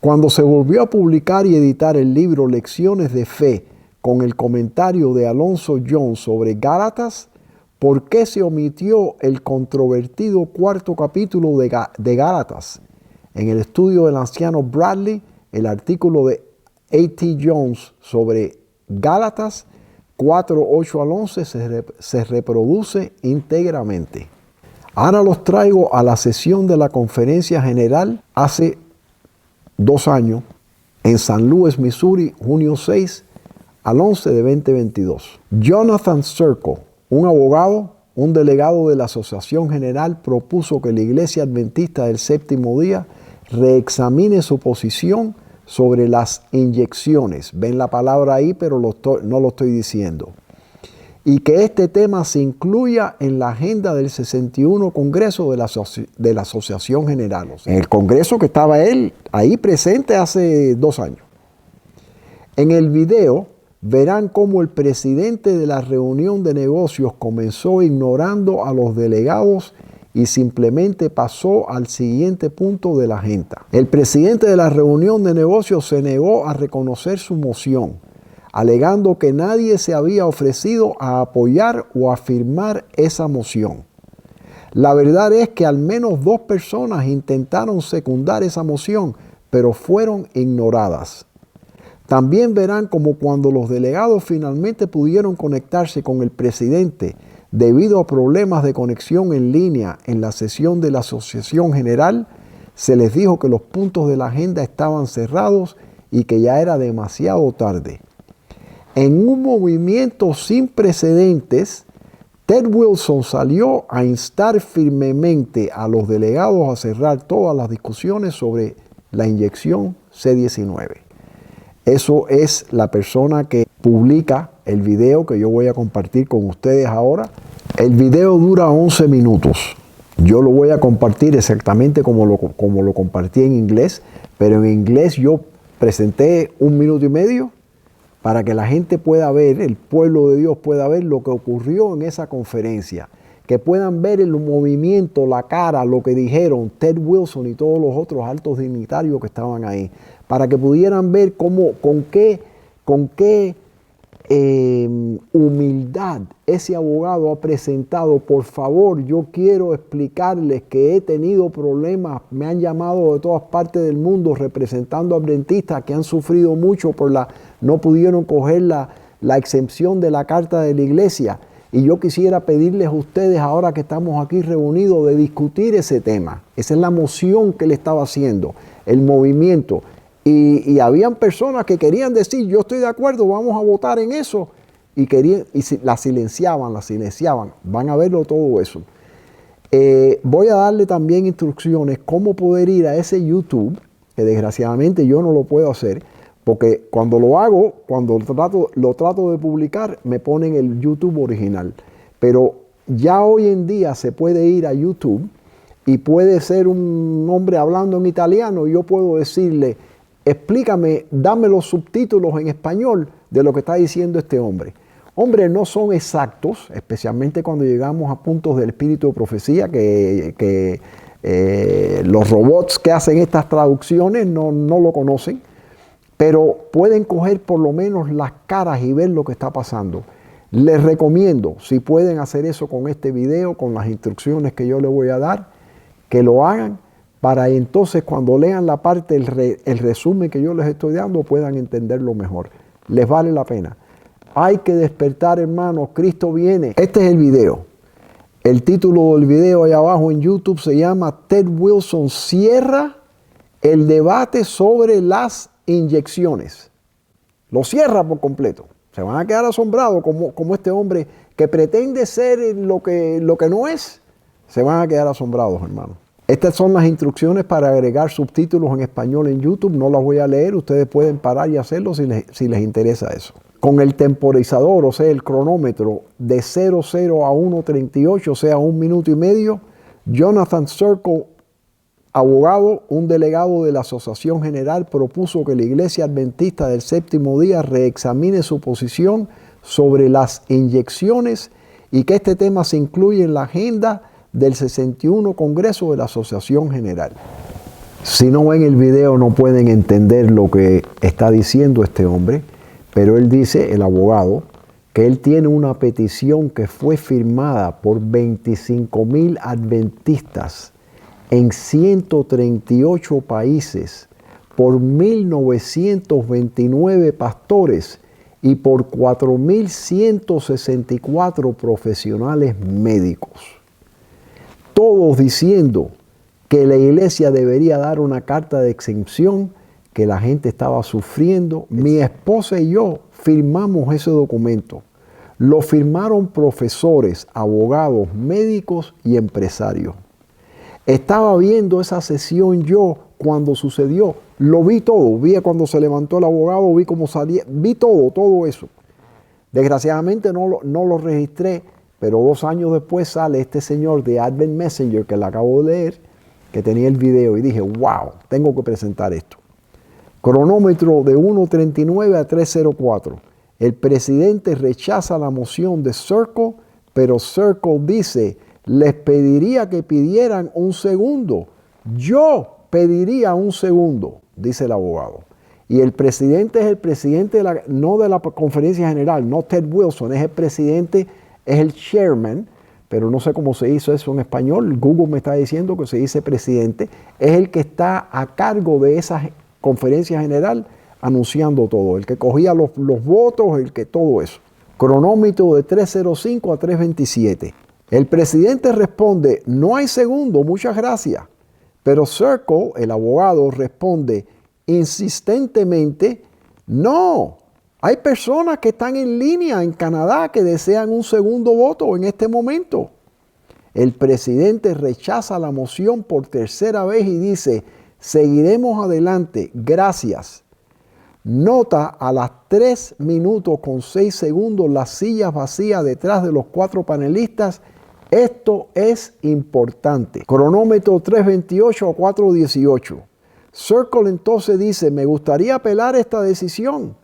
Cuando se volvió a publicar y editar el libro Lecciones de Fe con el comentario de Alonzo Jones sobre Gálatas, ¿por qué se omitió el controvertido cuarto capítulo de Gálatas? En el estudio del anciano Bradley, el artículo de A.T. Jones sobre Gálatas 4, 8 al 11 se reproduce íntegramente. Ahora los traigo a la sesión de la conferencia general hace 2 años en San Luis, Missouri, junio 6 al 11 de 2022. Jonathan Serko, un abogado, un delegado de la Asociación General, propuso que la Iglesia Adventista del Séptimo Día reexamine su posición sobre las inyecciones. Ven la palabra ahí, pero no lo estoy diciendo. Y que este tema se incluya en la agenda del 61 Congreso de la Asociación General. O sea, en el Congreso que estaba él ahí presente hace 2 años. En el video verán cómo el presidente de la reunión de negocios comenzó ignorando a los delegados y simplemente pasó al siguiente punto de la agenda. El presidente de la reunión de negocios se negó a reconocer su moción, alegando que nadie se había ofrecido a apoyar o a firmar esa moción. La verdad es que al menos 2 personas intentaron secundar esa moción, pero fueron ignoradas. También verán como cuando los delegados finalmente pudieron conectarse con el presidente debido a problemas de conexión en línea en la sesión de la Asociación General, se les dijo que los puntos de la agenda estaban cerrados y que ya era demasiado tarde. En un movimiento sin precedentes, Ted Wilson salió a instar firmemente a los delegados a cerrar todas las discusiones sobre la inyección C-19. Eso es la persona que publica el video que yo voy a compartir con ustedes ahora. El video dura 11 minutos. Yo lo voy a compartir exactamente como lo compartí en inglés, pero en inglés yo presenté 1 minuto y medio para que la gente pueda ver, el pueblo de Dios pueda ver lo que ocurrió en esa conferencia, que puedan ver el movimiento, la cara, lo que dijeron Ted Wilson y todos los otros altos dignitarios que estaban ahí, para que pudieran ver con qué humildad ese abogado ha presentado. Por favor, yo quiero explicarles que he tenido problemas, me han llamado de todas partes del mundo representando a adventistas que han sufrido mucho no pudieron coger la exención de la carta de la iglesia, y yo quisiera pedirles a ustedes, ahora que estamos aquí reunidos, de discutir ese tema. Esa es la moción que le estaba haciendo, el movimiento. Y habían personas que querían decir, yo estoy de acuerdo, vamos a votar en eso, y la silenciaban. Van a verlo todo eso. Voy a darle también instrucciones cómo poder ir a ese YouTube, que desgraciadamente yo no lo puedo hacer, porque cuando lo hago, cuando lo trato de publicar, me ponen el YouTube original. Pero ya hoy en día se puede ir a YouTube y puede ser un hombre hablando en italiano, yo puedo decirle, explícame, dame los subtítulos en español de lo que está diciendo este hombre. Hombres no son exactos, especialmente cuando llegamos a puntos del espíritu de profecía, que los robots que hacen estas traducciones no lo conocen, pero pueden coger por lo menos las caras y ver lo que está pasando. Les recomiendo, si pueden hacer eso con este video, con las instrucciones que yo les voy a dar, que lo hagan para entonces cuando lean la parte, el resumen que yo les estoy dando, puedan entenderlo mejor. Les vale la pena. Hay que despertar, hermanos, Cristo viene. Este es el video. El título del video allá abajo en YouTube se llama Ted Wilson cierra el debate sobre las inyecciones. Lo cierra por completo. Se van a quedar asombrados como este hombre que pretende ser lo que no es. Se van a quedar asombrados, hermanos. Estas son las instrucciones para agregar subtítulos en español en YouTube. No las voy a leer. Ustedes pueden parar y hacerlo si les interesa eso. Con el temporizador, o sea, el cronómetro de 00 a 1:38, o sea, 1 minuto y medio, Jonathan Sirkle, abogado, un delegado de la Asociación General, propuso que la Iglesia Adventista del Séptimo Día reexamine su posición sobre las inyecciones y que este tema se incluya en la agenda del 61 Congreso de la Asociación General. Si no ven el video no pueden entender lo que está diciendo este hombre, pero él dice, el abogado, que él tiene una petición que fue firmada por 25,000 adventistas en 138 países, por 1,929 pastores y por 4,164 profesionales médicos. Todos diciendo que la iglesia debería dar una carta de exención, que la gente estaba sufriendo. Mi esposa y yo firmamos ese documento. Lo firmaron profesores, abogados, médicos y empresarios. Estaba viendo esa sesión yo cuando sucedió. Lo vi todo. Vi cuando se levantó el abogado, vi cómo salía. Vi todo eso. Desgraciadamente no lo registré, pero 2 años después sale este señor de Advent Messenger que le acabo de leer, que tenía el video y dije, wow, tengo que presentar esto. Cronómetro de 1:39 a 3:04. El presidente rechaza la moción de Sirkle, pero Sirkle dice, les pediría que pidieran un segundo. Yo pediría un segundo, dice el abogado. Y el presidente es el presidente no de la conferencia general, no Ted Wilson, es el presidente, es el chairman, pero no sé cómo se hizo eso en español. Google me está diciendo que se dice presidente. Es el que está a cargo de esa conferencia general anunciando todo, el que cogía los votos, el que todo eso. Cronómetro de 3:05 a 3:27. El presidente responde, no hay segundo, muchas gracias. Pero Sirkle, el abogado, responde insistentemente, no, hay personas que están en línea en Canadá que desean un segundo voto en este momento. El presidente rechaza la moción por tercera vez y dice, seguiremos adelante, gracias. Nota a las 3 minutos con 6 segundos las sillas vacías detrás de los 4 panelistas. Esto es importante. Cronómetro 3:28 a 4:18. Sirkle entonces dice, me gustaría apelar esta decisión.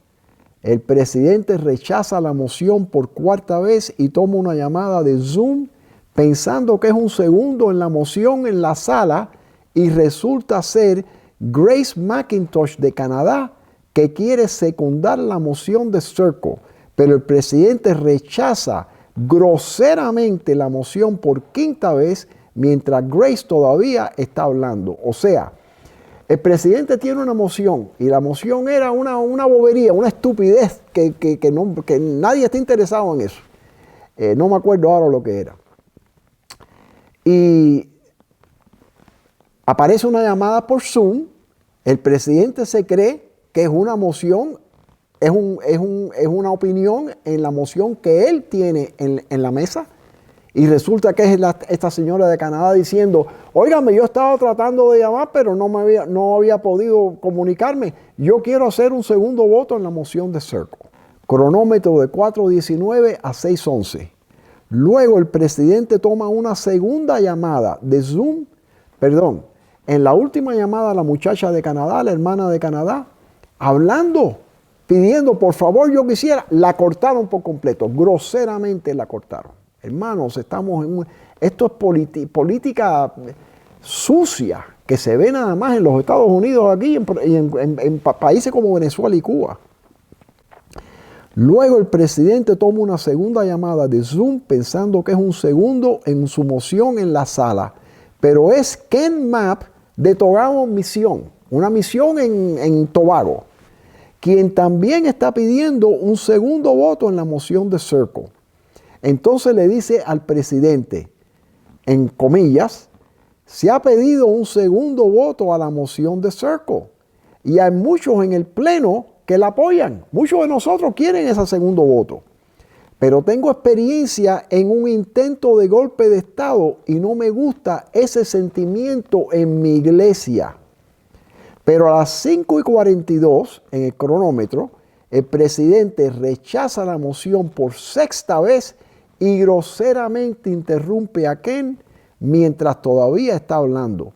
El presidente rechaza la moción por 4ª vez y toma una llamada de Zoom pensando que es un segundo en la moción en la sala y resulta ser Grace McIntosh de Canadá que quiere secundar la moción de Sirkle, pero el presidente rechaza groseramente la moción por 5ª vez mientras Grace todavía está hablando. O sea, el presidente tiene una moción y la moción era una bobería, una estupidez que nadie está interesado en eso. No me acuerdo ahora lo que era. Y aparece una llamada por Zoom, el presidente se cree que es una moción, es una opinión en la moción que él tiene en la mesa, y resulta que es esta señora de Canadá diciendo, óigame, yo estaba tratando de llamar, pero no había podido comunicarme. Yo quiero hacer un segundo voto en la moción de Sirkle. Cronómetro de 4:19 a 6:11. Luego el presidente toma una segunda llamada de Zoom perdón, en la última llamada la muchacha de Canadá, la hermana de Canadá, hablando, pidiendo, por favor, yo quisiera, la cortaron por completo, groseramente la cortaron. Hermanos, esto es política sucia, que se ve nada más en los Estados Unidos aquí y en países como Venezuela y Cuba. Luego el presidente toma una segunda llamada de Zoom pensando que es un segundo en su moción en la sala, pero es Ken Mapp de Tobago Misión, una misión en Tobago, quien también está pidiendo un segundo voto en la moción de Circle. Entonces le dice al presidente, en comillas, se ha pedido un segundo voto a la moción de Circle y hay muchos en el pleno que la apoyan. Muchos de nosotros quieren ese segundo voto. Pero tengo experiencia en un intento de golpe de Estado y no me gusta ese sentimiento en mi iglesia. Pero a las 5:42 en el cronómetro, el presidente rechaza la moción por sexta vez y groseramente interrumpe a Ken mientras todavía está hablando.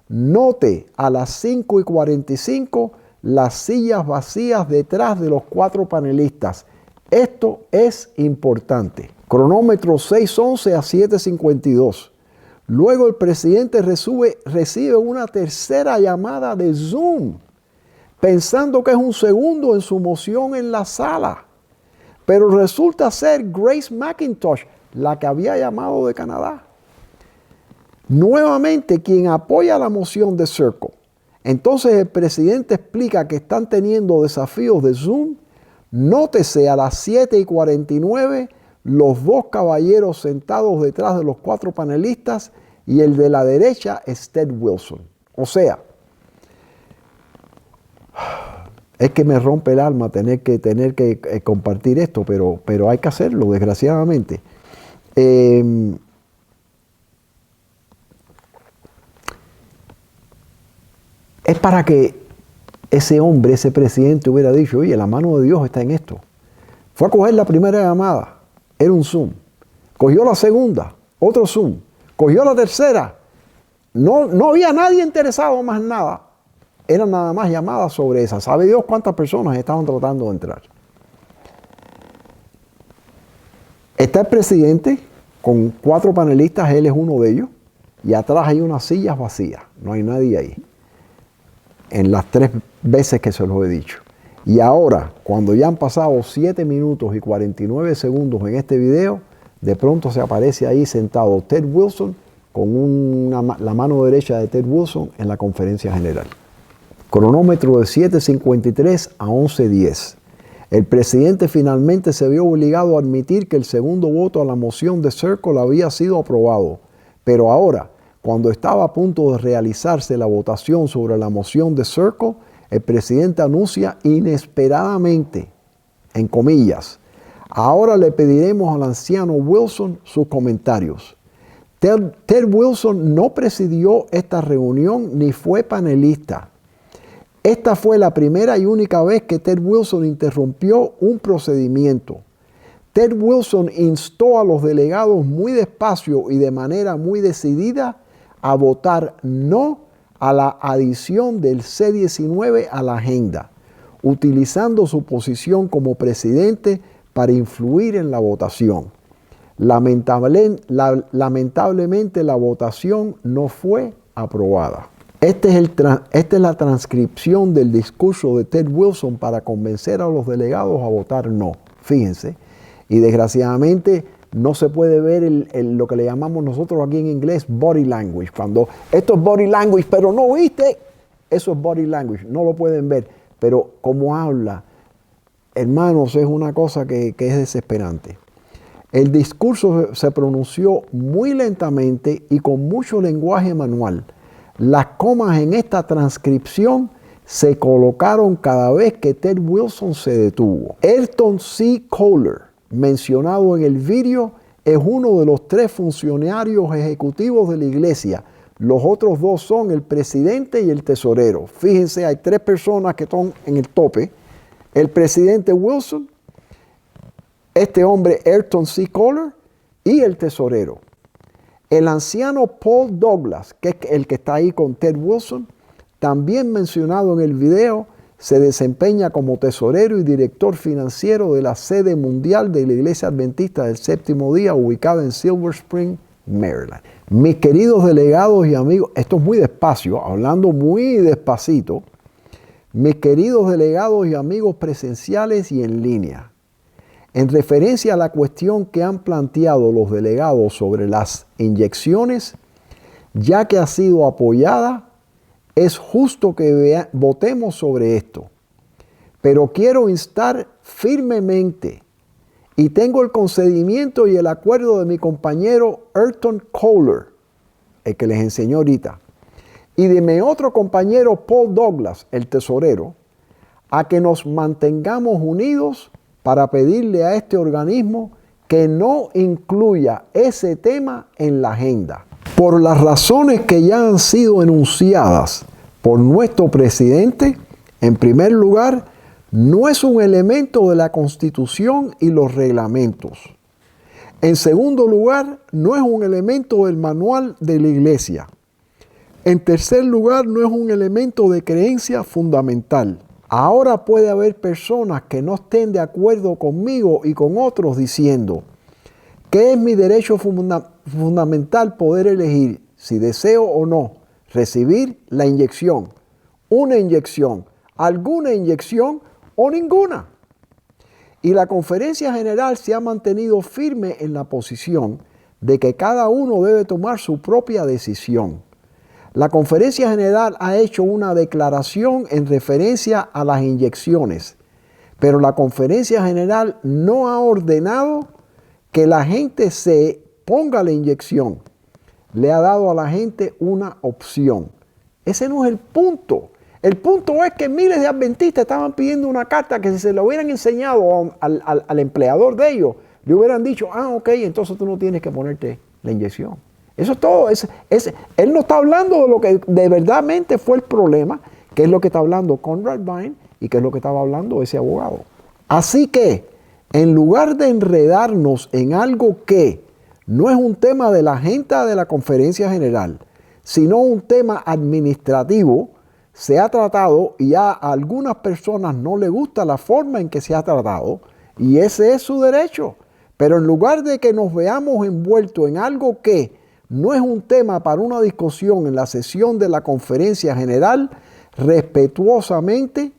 Note a las 5:45 las sillas vacías detrás de los 4 panelistas. Esto es importante. Cronómetro 6:11 a 7:52. Luego el presidente recibe una tercera llamada de Zoom, pensando que es un segundo en su moción en la sala. Pero resulta ser Grace McIntosh, la que había llamado de Canadá. Nuevamente quien apoya la moción de Circle. Entonces el presidente explica que están teniendo desafíos de Zoom. Nótese a las 7:49 los 2 caballeros sentados detrás de los 4 panelistas y el de la derecha es Ted Wilson. O sea, es que me rompe el alma tener que compartir esto, pero hay que hacerlo, desgraciadamente. Es para que ese hombre, ese presidente hubiera dicho, oye, la mano de Dios está en esto. Fue a coger la primera llamada, era un Zoom. Cogió la segunda, otro Zoom. Cogió la tercera, no había nadie interesado más nada. Eran nada más llamadas sobre esa. ¿Sabe Dios cuántas personas estaban tratando de entrar? Está el presidente con 4 panelistas, él es uno de ellos, y atrás hay unas sillas vacías, no hay nadie ahí. En las 3 veces que se los he dicho. Y ahora, cuando ya han pasado 7 minutos y 49 segundos en este video, de pronto se aparece ahí sentado Ted Wilson con la mano derecha de Ted Wilson en la conferencia general. Cronómetro de 7:53 a 11:10. El presidente finalmente se vio obligado a admitir que el segundo voto a la moción de Circle había sido aprobado. Pero ahora, cuando estaba a punto de realizarse la votación sobre la moción de Circle, el presidente anuncia inesperadamente, en comillas, ahora le pediremos al anciano Wilson sus comentarios. Ted Wilson no presidió esta reunión ni fue panelista. Esta fue la primera y única vez que Ted Wilson interrumpió un procedimiento. Ted Wilson instó a los delegados muy despacio y de manera muy decidida a votar no a la adición del C-19 a la agenda, utilizando su posición como presidente para influir en la votación. Lamentablemente la votación no fue aprobada. Esta es la transcripción del discurso de Ted Wilson para convencer a los delegados a votar no. Fíjense. Y desgraciadamente no se puede ver lo que le llamamos nosotros aquí en inglés body language. Cuando esto es body language, pero no viste, eso es body language. No lo pueden ver. Pero como habla, hermanos, es una cosa que es desesperante. El discurso se pronunció muy lentamente y con mucho lenguaje manual. Las comas en esta transcripción se colocaron cada vez que Ted Wilson se detuvo. Ayrton C. Kohler, mencionado en el vídeo, es uno de los 3 funcionarios ejecutivos de la iglesia. Los otros 2 son el presidente y el tesorero. Fíjense, hay 3 personas que están en el tope. El presidente Wilson, este hombre Ayrton C. Kohler y el tesorero. El anciano Paul Douglas, que es el que está ahí con Ted Wilson, también mencionado en el video, se desempeña como tesorero y director financiero de la sede mundial de la Iglesia Adventista del Séptimo Día, ubicada en Silver Spring, Maryland. Mis queridos delegados y amigos, esto es muy despacio, hablando muy despacito. Mis queridos delegados y amigos presenciales y en línea, en referencia a la cuestión que han planteado los delegados sobre las inyecciones, ya que ha sido apoyada, es justo que votemos sobre esto. Pero quiero instar firmemente, y tengo el concedimiento y el acuerdo de mi compañero Ayrton Kohler, el que les enseñó ahorita, y de mi otro compañero Paul Douglas, el tesorero, a que nos mantengamos unidos para pedirle a este organismo que no incluya ese tema en la agenda. Por las razones que ya han sido enunciadas por nuestro presidente, en primer lugar, no es un elemento de la Constitución y los reglamentos. En segundo lugar, no es un elemento del manual de la Iglesia. En tercer lugar, no es un elemento de creencia fundamental. Ahora puede haber personas que no estén de acuerdo conmigo y con otros diciendo que es mi derecho fundamental poder elegir si deseo o no recibir la inyección, una inyección, alguna inyección o ninguna. Y la Conferencia General se ha mantenido firme en la posición de que cada uno debe tomar su propia decisión. La Conferencia General ha hecho una declaración en referencia a las inyecciones, pero la Conferencia General no ha ordenado que la gente se ponga la inyección. Le ha dado a la gente una opción. Ese no es el punto. El punto es que miles de adventistas estaban pidiendo una carta que si se lo hubieran enseñado al empleador de ellos, le hubieran dicho, ok, entonces tú no tienes que ponerte la inyección. Eso es todo. Él no está hablando de lo que de verdadmente fue el problema, que es lo que está hablando Conrad Vine y que es lo que estaba hablando ese abogado. Así que, en lugar de enredarnos en algo que no es un tema de la agenda de la Conferencia General, sino un tema administrativo, se ha tratado y a algunas personas no les gusta la forma en que se ha tratado y ese es su derecho. Pero en lugar de que nos veamos envueltos en algo que no es un tema para una discusión en la sesión de la Conferencia General, respetuosamente,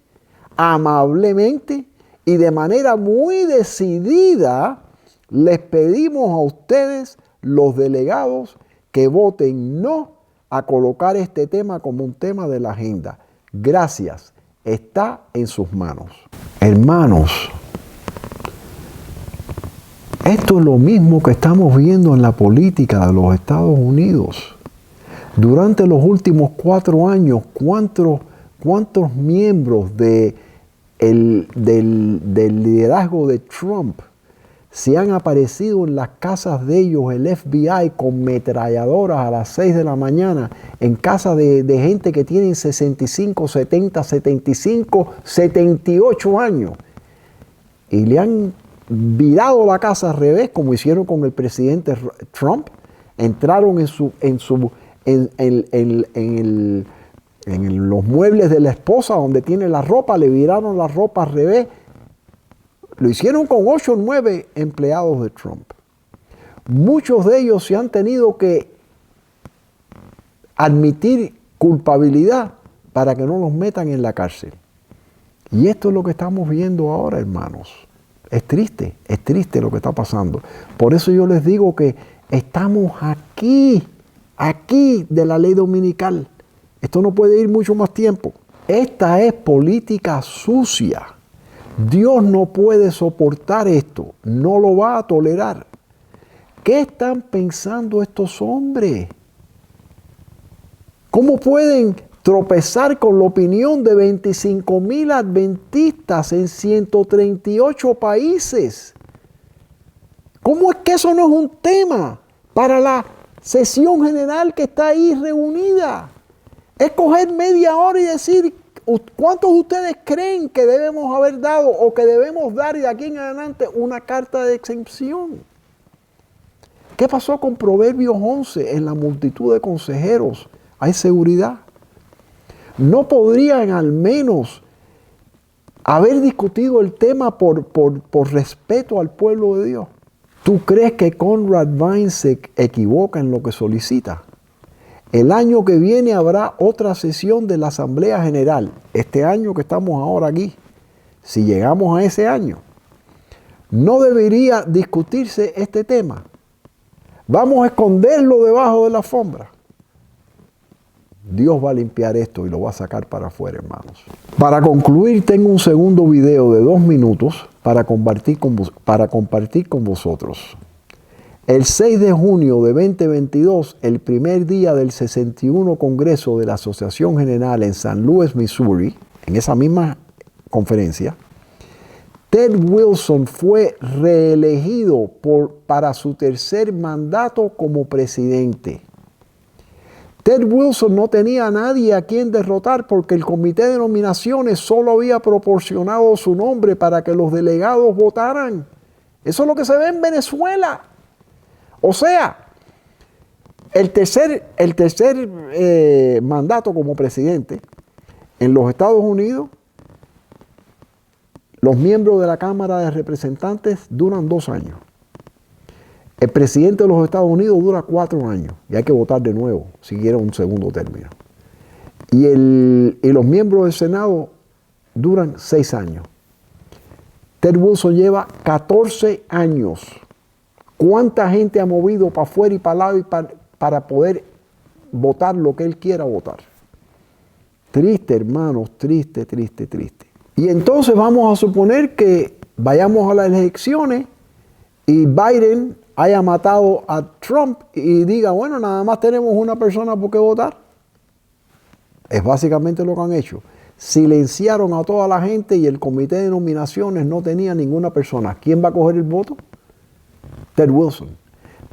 amablemente y de manera muy decidida, les pedimos a ustedes, los delegados, que voten no a colocar este tema como un tema de la agenda. Gracias. Está en sus manos. Hermanos, esto es lo mismo que estamos viendo en la política de los Estados Unidos. Durante los últimos 4 años, ¿cuántos miembros del liderazgo de Trump se han aparecido en las casas de ellos, el FBI, con metralladoras a las 6 de la mañana, en casa de gente que tienen 65, 70, 75, 78 años? Y le han virado la casa al revés, como hicieron con el presidente Trump. Entraron en los muebles de la esposa donde tiene la ropa, le viraron la ropa al revés. Lo hicieron con 8 o 9 empleados de Trump. Muchos de ellos se han tenido que admitir culpabilidad para que no los metan en la cárcel. Y esto es lo que estamos viendo ahora, hermanos. Es triste lo que está pasando. Por eso yo les digo que estamos aquí de la ley dominical. Esto no puede ir mucho más tiempo. Esta es política sucia. Dios no puede soportar esto, no lo va a tolerar. ¿Qué están pensando estos hombres? ¿Cómo pueden tropezar con la opinión de 25,000 adventistas en 138 países? ¿Cómo es que eso no es un tema para la sesión general que está ahí reunida? Es coger media hora y decir, ¿cuántos de ustedes creen que debemos haber dado o que debemos dar y de aquí en adelante una carta de exención? ¿Qué pasó con Proverbios 11? En la multitud de consejeros hay seguridad. ¿No podrían al menos haber discutido el tema por respeto al pueblo de Dios? ¿Tú crees que Conrad Vine se equivoca en lo que solicita? El año que viene habrá otra sesión de la Asamblea General. Este año que estamos ahora aquí, si llegamos a ese año, no debería discutirse este tema. Vamos a esconderlo debajo de la alfombra. Dios va a limpiar esto y lo va a sacar para afuera, hermanos. Para concluir, tengo un segundo video de 2 minutos para compartir con vosotros. El 6 de junio de 2022, el primer día del 61 Congreso de la Asociación General en San Luis, Missouri, en esa misma conferencia, Ted Wilson fue reelegido para su tercer mandato como presidente. Ted Wilson no tenía a nadie a quien derrotar porque el comité de nominaciones solo había proporcionado su nombre para que los delegados votaran. Eso es lo que se ve en Venezuela. O sea, el tercer mandato como presidente en los Estados Unidos, los miembros de la Cámara de Representantes duran 2 años. El presidente de los Estados Unidos dura 4 años y hay que votar de nuevo si quiere un segundo término. Y los miembros del Senado duran 6 años. Ted Wilson lleva 14 años. ¿Cuánta gente ha movido para afuera y para el lado para poder votar lo que él quiera votar? Triste, hermanos, triste, triste, triste. Y entonces vamos a suponer que vayamos a las elecciones y Biden haya matado a Trump y diga, bueno, nada más tenemos una persona por qué votar. Es básicamente lo que han hecho. Silenciaron a toda la gente y el comité de nominaciones no tenía ninguna persona. ¿Quién va a coger el voto? Ted Wilson.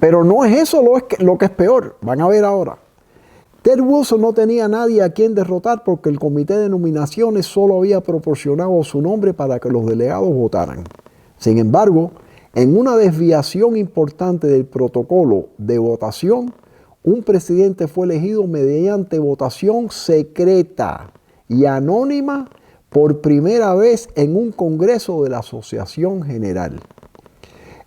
Pero no es eso lo que es peor. Van a ver ahora. Ted Wilson no tenía a nadie a quien derrotar porque el comité de nominaciones solo había proporcionado su nombre para que los delegados votaran. Sin embargo, en una desviación importante del protocolo de votación, un presidente fue elegido mediante votación secreta y anónima por primera vez en un congreso de la Asociación General.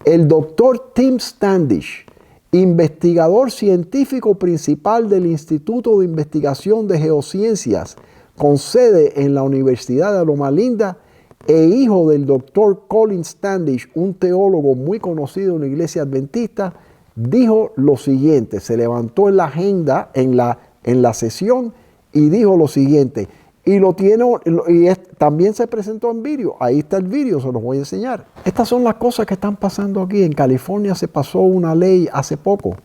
El doctor Tim Standish, investigador científico principal del Instituto de Investigación de Geociencias, con sede en la Universidad de Loma Linda, e hijo del doctor Colin Standish, un teólogo muy conocido en la iglesia adventista, dijo lo siguiente, se levantó en la agenda, en la sesión, y dijo lo siguiente, también se presentó en vídeo, ahí está el vídeo, se los voy a enseñar. Estas son las cosas que están pasando aquí. En California se pasó una ley hace poco,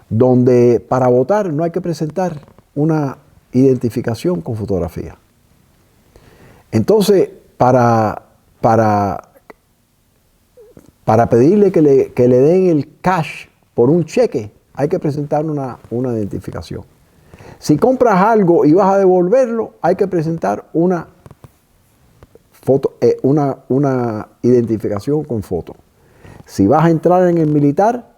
donde para votar no hay que presentar una identificación con fotografía. Entonces, para pedirle que le den el cash por un cheque, hay que presentar una identificación. Si compras algo y vas a devolverlo, hay que presentar una identificación con foto. Si vas a entrar en el militar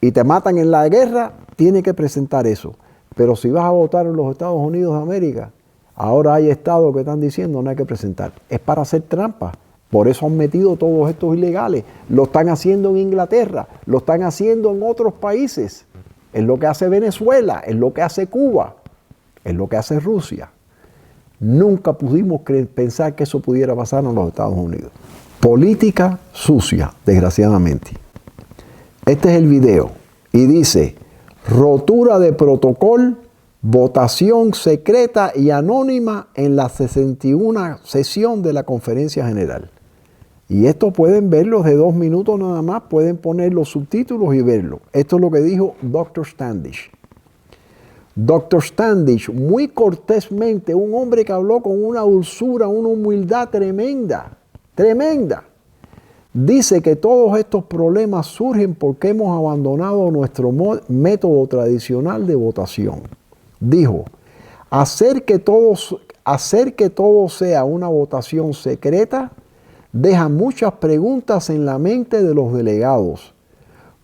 y te matan en la guerra, tienes que presentar eso. Pero si vas a votar en los Estados Unidos de América, ahora hay estados que están diciendo no hay que presentar. Es para hacer trampa. Por eso han metido todos estos ilegales. Lo están haciendo en Inglaterra, lo están haciendo en otros países. Es lo que hace Venezuela, es lo que hace Cuba, es lo que hace Rusia. Nunca pudimos pensar que eso pudiera pasar en los Estados Unidos. Política sucia, desgraciadamente. Este es el video y dice, rotura de protocolo, votación secreta y anónima en la 61 sesión de la Conferencia General. Y esto pueden verlo de 2 minutos nada más, pueden poner los subtítulos y verlo. Esto es lo que dijo Dr. Standish. Dr. Standish, muy cortésmente, un hombre que habló con una dulzura, una humildad tremenda, tremenda. Dice que todos estos problemas surgen porque hemos abandonado nuestro método tradicional de votación. Dijo, hacer que todo sea una votación secreta deja muchas preguntas en la mente de los delegados.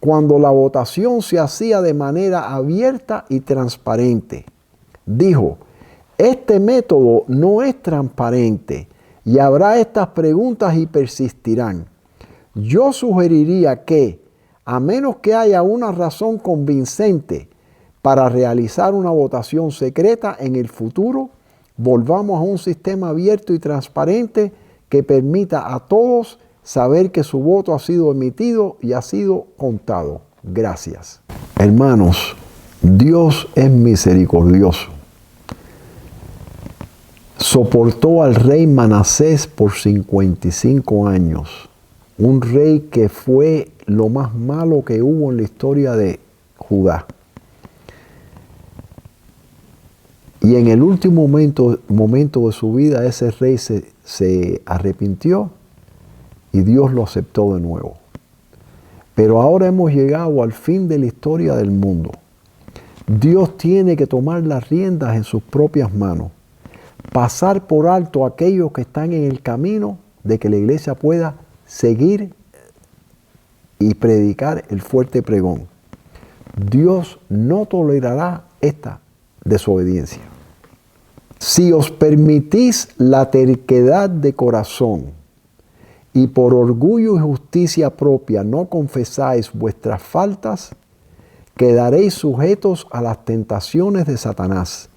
cuando la votación se hacía de manera abierta y transparente. Dijo, este método no es transparente y habrá estas preguntas y persistirán. Yo sugeriría que, a menos que haya una razón convincente para realizar una votación secreta en el futuro, volvamos a un sistema abierto y transparente que permita a todos saber que su voto ha sido emitido y ha sido contado. Gracias. Hermanos, Dios es misericordioso. Soportó al rey Manasés por 55 años. Un rey que fue lo más malo que hubo en la historia de Judá. Y en el último momento de su vida, ese rey se arrepintió y Dios lo aceptó de nuevo. Pero ahora hemos llegado al fin de la historia del mundo. Dios tiene que tomar las riendas en sus propias manos, pasar por alto a aquellos que están en el camino de que la iglesia pueda seguir y predicar el fuerte pregón. Dios no tolerará esta desobediencia. Si os permitís la terquedad de corazón y por orgullo y justicia propia no confesáis vuestras faltas, quedaréis sujetos a las tentaciones de Satanás.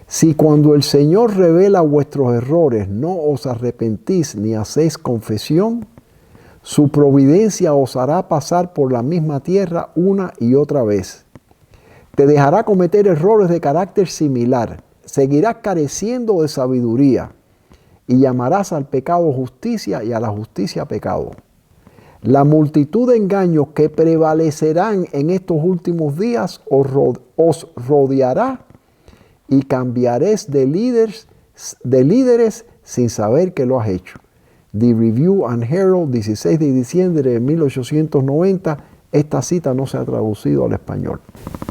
Si cuando el Señor revela vuestros errores no os arrepentís ni hacéis confesión, su providencia os hará pasar por la misma tierra una y otra vez. Te dejará cometer errores de carácter similar, seguirás careciendo de sabiduría y llamarás al pecado justicia y a la justicia pecado. La multitud de engaños que prevalecerán en estos últimos días os rodeará y cambiaréis de líderes sin saber que lo has hecho. The Review and Herald, 16 de diciembre de 1890. Esta cita no se ha traducido al español.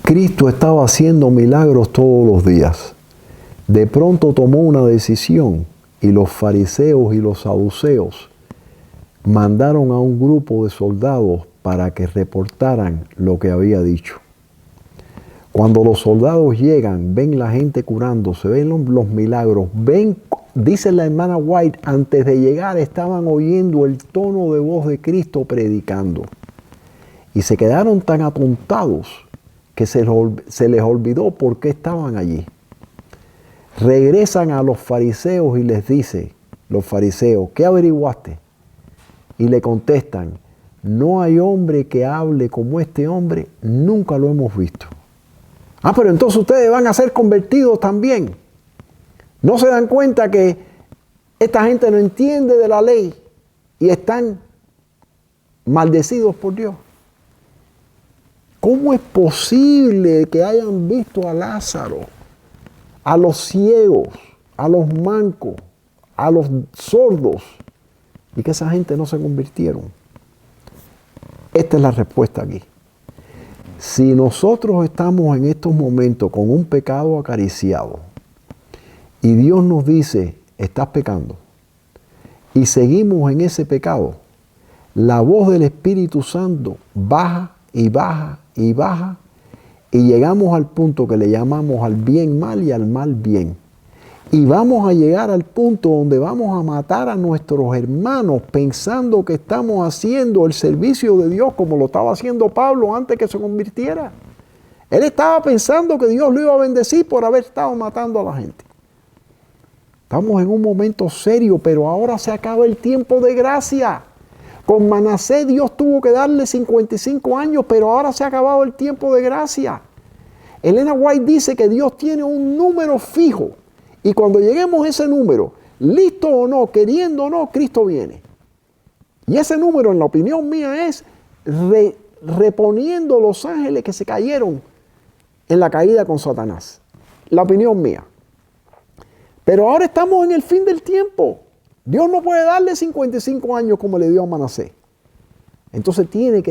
Cristo estaba haciendo milagros todos los días. De pronto tomó una decisión y los fariseos y los saduceos mandaron a un grupo de soldados para que reportaran lo que había dicho. Cuando los soldados llegan, ven la gente curándose, ven los milagros, ven, dice la hermana White, antes de llegar estaban oyendo el tono de voz de Cristo predicando. Y se quedaron tan atontados que se les olvidó por qué estaban allí. Regresan a los fariseos y les dice, los fariseos, ¿qué averiguaste? Y le contestan, no hay hombre que hable como este hombre, nunca lo hemos visto. Ah, pero entonces ustedes van a ser convertidos también. ¿No se dan cuenta que esta gente no entiende de la ley y están maldecidos por Dios? ¿Cómo es posible que hayan visto a Lázaro, a los ciegos, a los mancos, a los sordos, y que esa gente no se convirtieron? Esta es la respuesta aquí. Si nosotros estamos en estos momentos con un pecado acariciado y Dios nos dice, estás pecando, y seguimos en ese pecado, la voz del Espíritu Santo baja y baja y baja, y llegamos al punto que le llamamos al bien mal y al mal bien. Y vamos a llegar al punto donde vamos a matar a nuestros hermanos pensando que estamos haciendo el servicio de Dios como lo estaba haciendo Pablo antes que se convirtiera. Él estaba pensando que Dios lo iba a bendecir por haber estado matando a la gente. Estamos en un momento serio, pero ahora se acaba el tiempo de gracia. Con Manasés Dios tuvo que darle 55 años, pero ahora se ha acabado el tiempo de gracia. Elena White dice que Dios tiene un número fijo. Y cuando lleguemos a ese número, listo o no, queriendo o no, Cristo viene. Y ese número, en la opinión mía, es reponiendo los ángeles que se cayeron en la caída con Satanás. La opinión mía. Pero ahora estamos en el fin del tiempo. Dios no puede darle 55 años como le dio a Manasés. Entonces tiene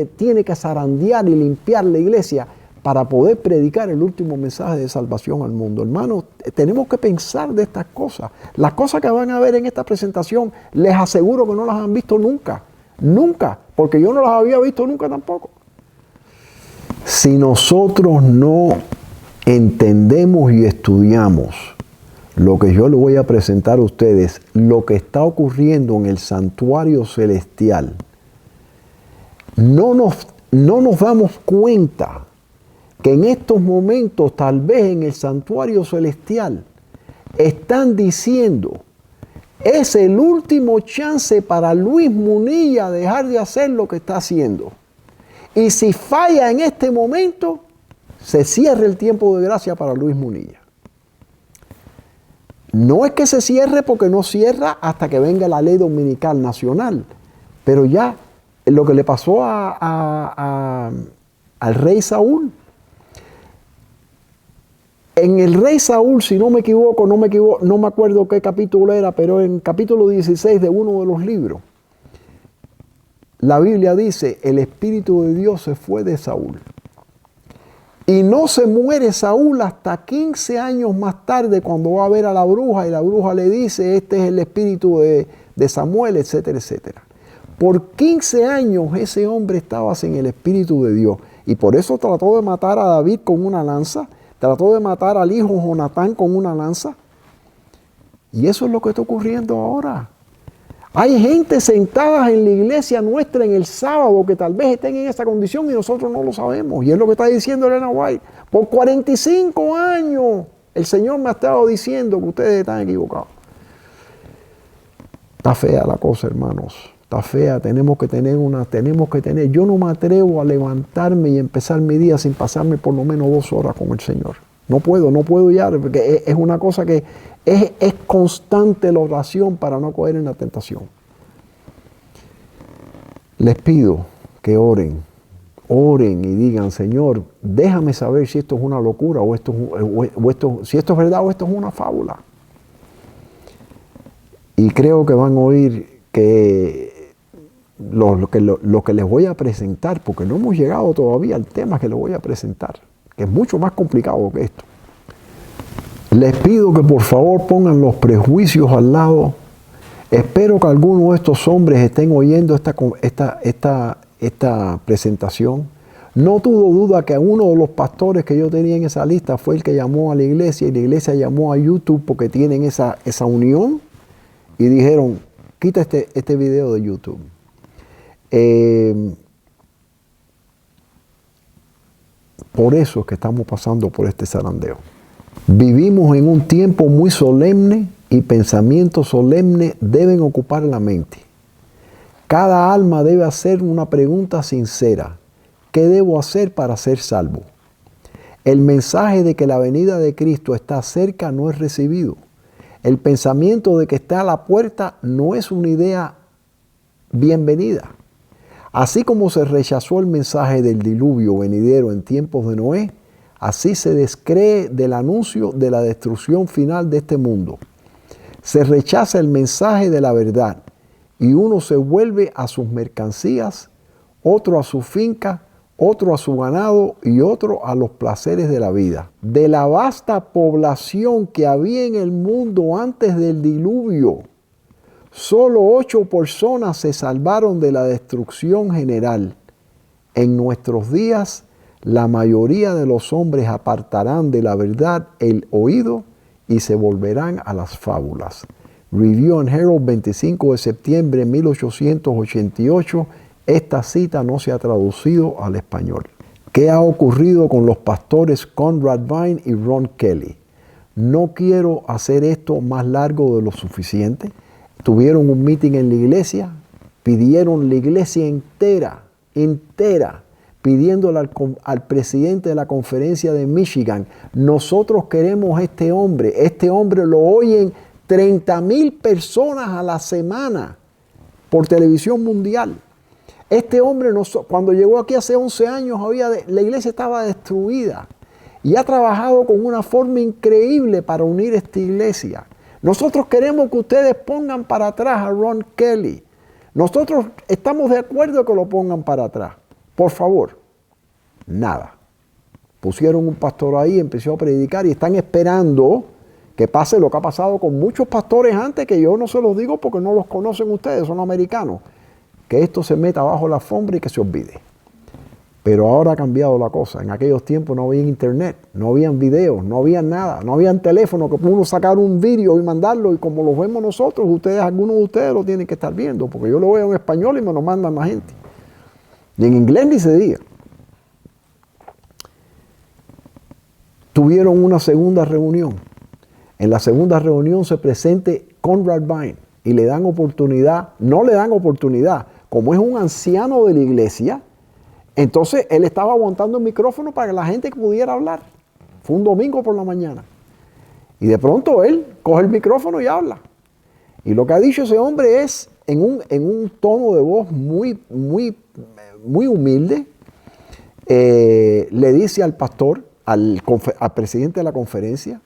que zarandear y limpiar la iglesia para poder predicar el último mensaje de salvación al mundo. Hermanos, tenemos que pensar de estas cosas. Las cosas que van a ver en esta presentación, les aseguro que no las han visto nunca. Nunca, porque yo no las había visto nunca tampoco. Si nosotros no entendemos y estudiamos lo que yo les voy a presentar a ustedes, lo que está ocurriendo en el santuario celestial, no nos damos cuenta que en estos momentos, tal vez en el santuario celestial, están diciendo, es el último chance para Luis Munilla dejar de hacer lo que está haciendo. Y si falla en este momento, se cierra el tiempo de gracia para Luis Munilla. No es que se cierre porque no cierra hasta que venga la ley dominical nacional, pero ya lo que le pasó al rey Saúl. En el rey Saúl, si no me equivoco, no me acuerdo qué capítulo era, pero en capítulo 16 de uno de los libros, la Biblia dice, el Espíritu de Dios se fue de Saúl. Y no se muere Saúl hasta 15 años más tarde, cuando va a ver a la bruja y la bruja le dice, este es el espíritu de Samuel, etcétera, etcétera. Por 15 años ese hombre estaba sin el Espíritu de Dios. Y por eso trató de matar a David con una lanza, trató de matar al hijo Jonatán con una lanza. Y eso es lo que está ocurriendo ahora. Hay gente sentada en la iglesia nuestra en el sábado que tal vez estén en esa condición y nosotros no lo sabemos. Y es lo que está diciendo Elena White. Por 45 años el Señor me ha estado diciendo que ustedes están equivocados. Está fea la cosa, hermanos. Está fea. Tenemos que tener. Yo no me atrevo a levantarme y empezar mi día sin pasarme por lo menos 2 horas con el Señor. No puedo ya, porque es una cosa que es constante la oración para no caer en la tentación. Les pido que oren y digan, Señor, déjame saber si esto es una locura si esto es verdad o esto es una fábula. Y creo que van a oír que lo que les voy a presentar, porque no hemos llegado todavía al tema que les voy a presentar, que es mucho más complicado que esto. Les pido que por favor pongan los prejuicios al lado. Espero que algunos de estos hombres estén oyendo esta presentación. No tuvo duda que uno de los pastores que yo tenía en esa lista fue el que llamó a la iglesia, y la iglesia llamó a YouTube porque tienen esa unión, y dijeron, quita este video de YouTube. Por eso es que estamos pasando por este zarandeo. Vivimos en un tiempo muy solemne y pensamientos solemnes deben ocupar la mente. Cada alma debe hacer una pregunta sincera. ¿Qué debo hacer para ser salvo? El mensaje de que la venida de Cristo está cerca no es recibido. El pensamiento de que está a la puerta no es una idea bienvenida. Así como se rechazó el mensaje del diluvio venidero en tiempos de Noé, así se descree del anuncio de la destrucción final de este mundo. Se rechaza el mensaje de la verdad y uno se vuelve a sus mercancías, otro a su finca, otro a su ganado y otro a los placeres de la vida. De la vasta población que había en el mundo antes del diluvio, solo 8 personas se salvaron de la destrucción general. En nuestros días, la mayoría de los hombres apartarán de la verdad el oído y se volverán a las fábulas. Review and Herald, 25 de septiembre de 1888. Esta cita no se ha traducido al español. ¿Qué ha ocurrido con los pastores Conrad Vine y Ron Kelly? No quiero hacer esto más largo de lo suficiente. Tuvieron un meeting en la iglesia, pidieron la iglesia entera, pidiéndole al presidente de la conferencia de Michigan, nosotros queremos este hombre lo oyen 30,000 personas a la semana por televisión mundial. Este hombre, cuando llegó aquí hace 11 años, la iglesia estaba destruida y ha trabajado con una forma increíble para unir esta iglesia. Nosotros queremos que ustedes pongan para atrás a Ron Kelly. Nosotros estamos de acuerdo que lo pongan para atrás. Por favor. Nada. Pusieron un pastor ahí, empezó a predicar y están esperando que pase lo que ha pasado con muchos pastores antes, que yo no se los digo porque no los conocen ustedes, son americanos. Que esto se meta bajo la alfombra y que se olvide. Pero ahora ha cambiado la cosa. En aquellos tiempos no había internet, no habían videos, no había nada, no habían teléfono que uno sacar un vídeo y mandarlo, y como lo vemos nosotros, algunos de ustedes lo tienen que estar viendo, porque yo lo veo en español y me lo mandan la gente. Y en inglés ni se diga. Tuvieron una segunda reunión. En la segunda reunión se presente Conrad Vine y le dan oportunidad, no le dan oportunidad, como es un anciano de la iglesia, entonces él estaba aguantando el micrófono para que la gente pudiera hablar. Fue un domingo por la mañana. Y de pronto él coge el micrófono y habla. Y lo que ha dicho ese hombre es, en un tono de voz muy humilde, le dice al pastor, al presidente de la conferencia: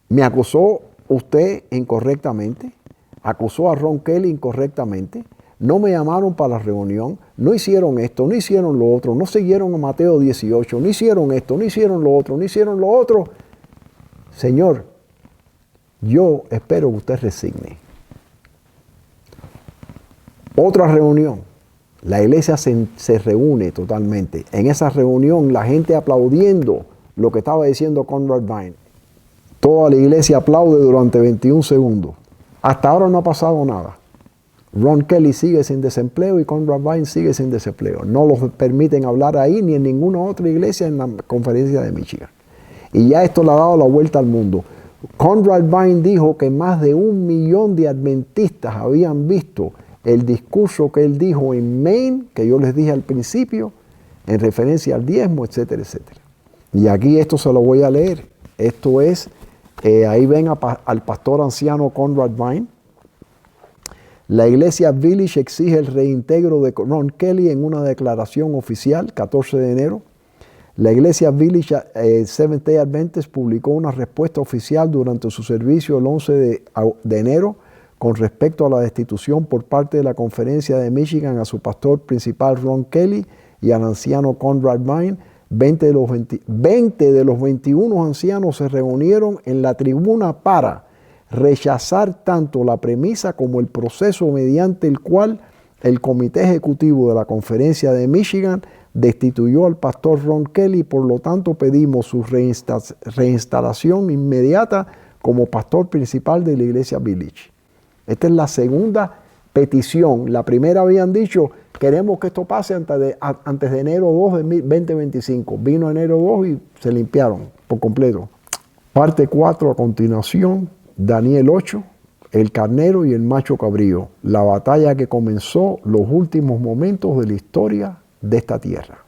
me acusó usted incorrectamente, acusó a Ron Kelly incorrectamente, no me llamaron para la reunión, no hicieron esto, no hicieron lo otro, no siguieron a Mateo 18, no hicieron esto, no hicieron lo otro, no hicieron lo otro. Señor, yo espero que usted resigne. Otra reunión. La iglesia se reúne totalmente. En esa reunión la gente aplaudiendo lo que estaba diciendo Conrad Vine. Toda la iglesia aplaude durante 21 segundos. Hasta ahora no ha pasado nada. Ron Kelly sigue sin desempleo y Conrad Vine sigue sin desempleo. No los permiten hablar ahí ni en ninguna otra iglesia en la conferencia de Michigan. Y ya esto le ha dado la vuelta al mundo. Conrad Vine dijo que más de 1 millón de adventistas habían visto el discurso que él dijo en Maine, que yo les dije al principio, en referencia al diezmo, etcétera, etcétera. Y aquí esto se lo voy a leer. Esto es, ahí ven al pastor anciano Conrad Vine. La iglesia Village exige el reintegro de Ron Kelly en una declaración oficial, 14 de enero. La iglesia Village Seventh Day Adventist publicó una respuesta oficial durante su servicio el 11 de enero con respecto a la destitución por parte de la conferencia de Michigan a su pastor principal Ron Kelly y al anciano Conrad Vine. 20 de los 21 ancianos se reunieron en la tribuna para rechazar tanto la premisa como el proceso mediante el cual el comité ejecutivo de la conferencia de Michigan destituyó al pastor Ron Kelly. Por lo tanto, pedimos su reinstalación inmediata como pastor principal de la iglesia Village. Esta es la segunda petición. La primera habían dicho, queremos que esto pase antes de enero 2 de 2025. Vino enero 2 y se limpiaron por completo. Parte 4 a continuación, Daniel 8, el carnero y el macho cabrío. La batalla que comenzó los últimos momentos de la historia de esta tierra.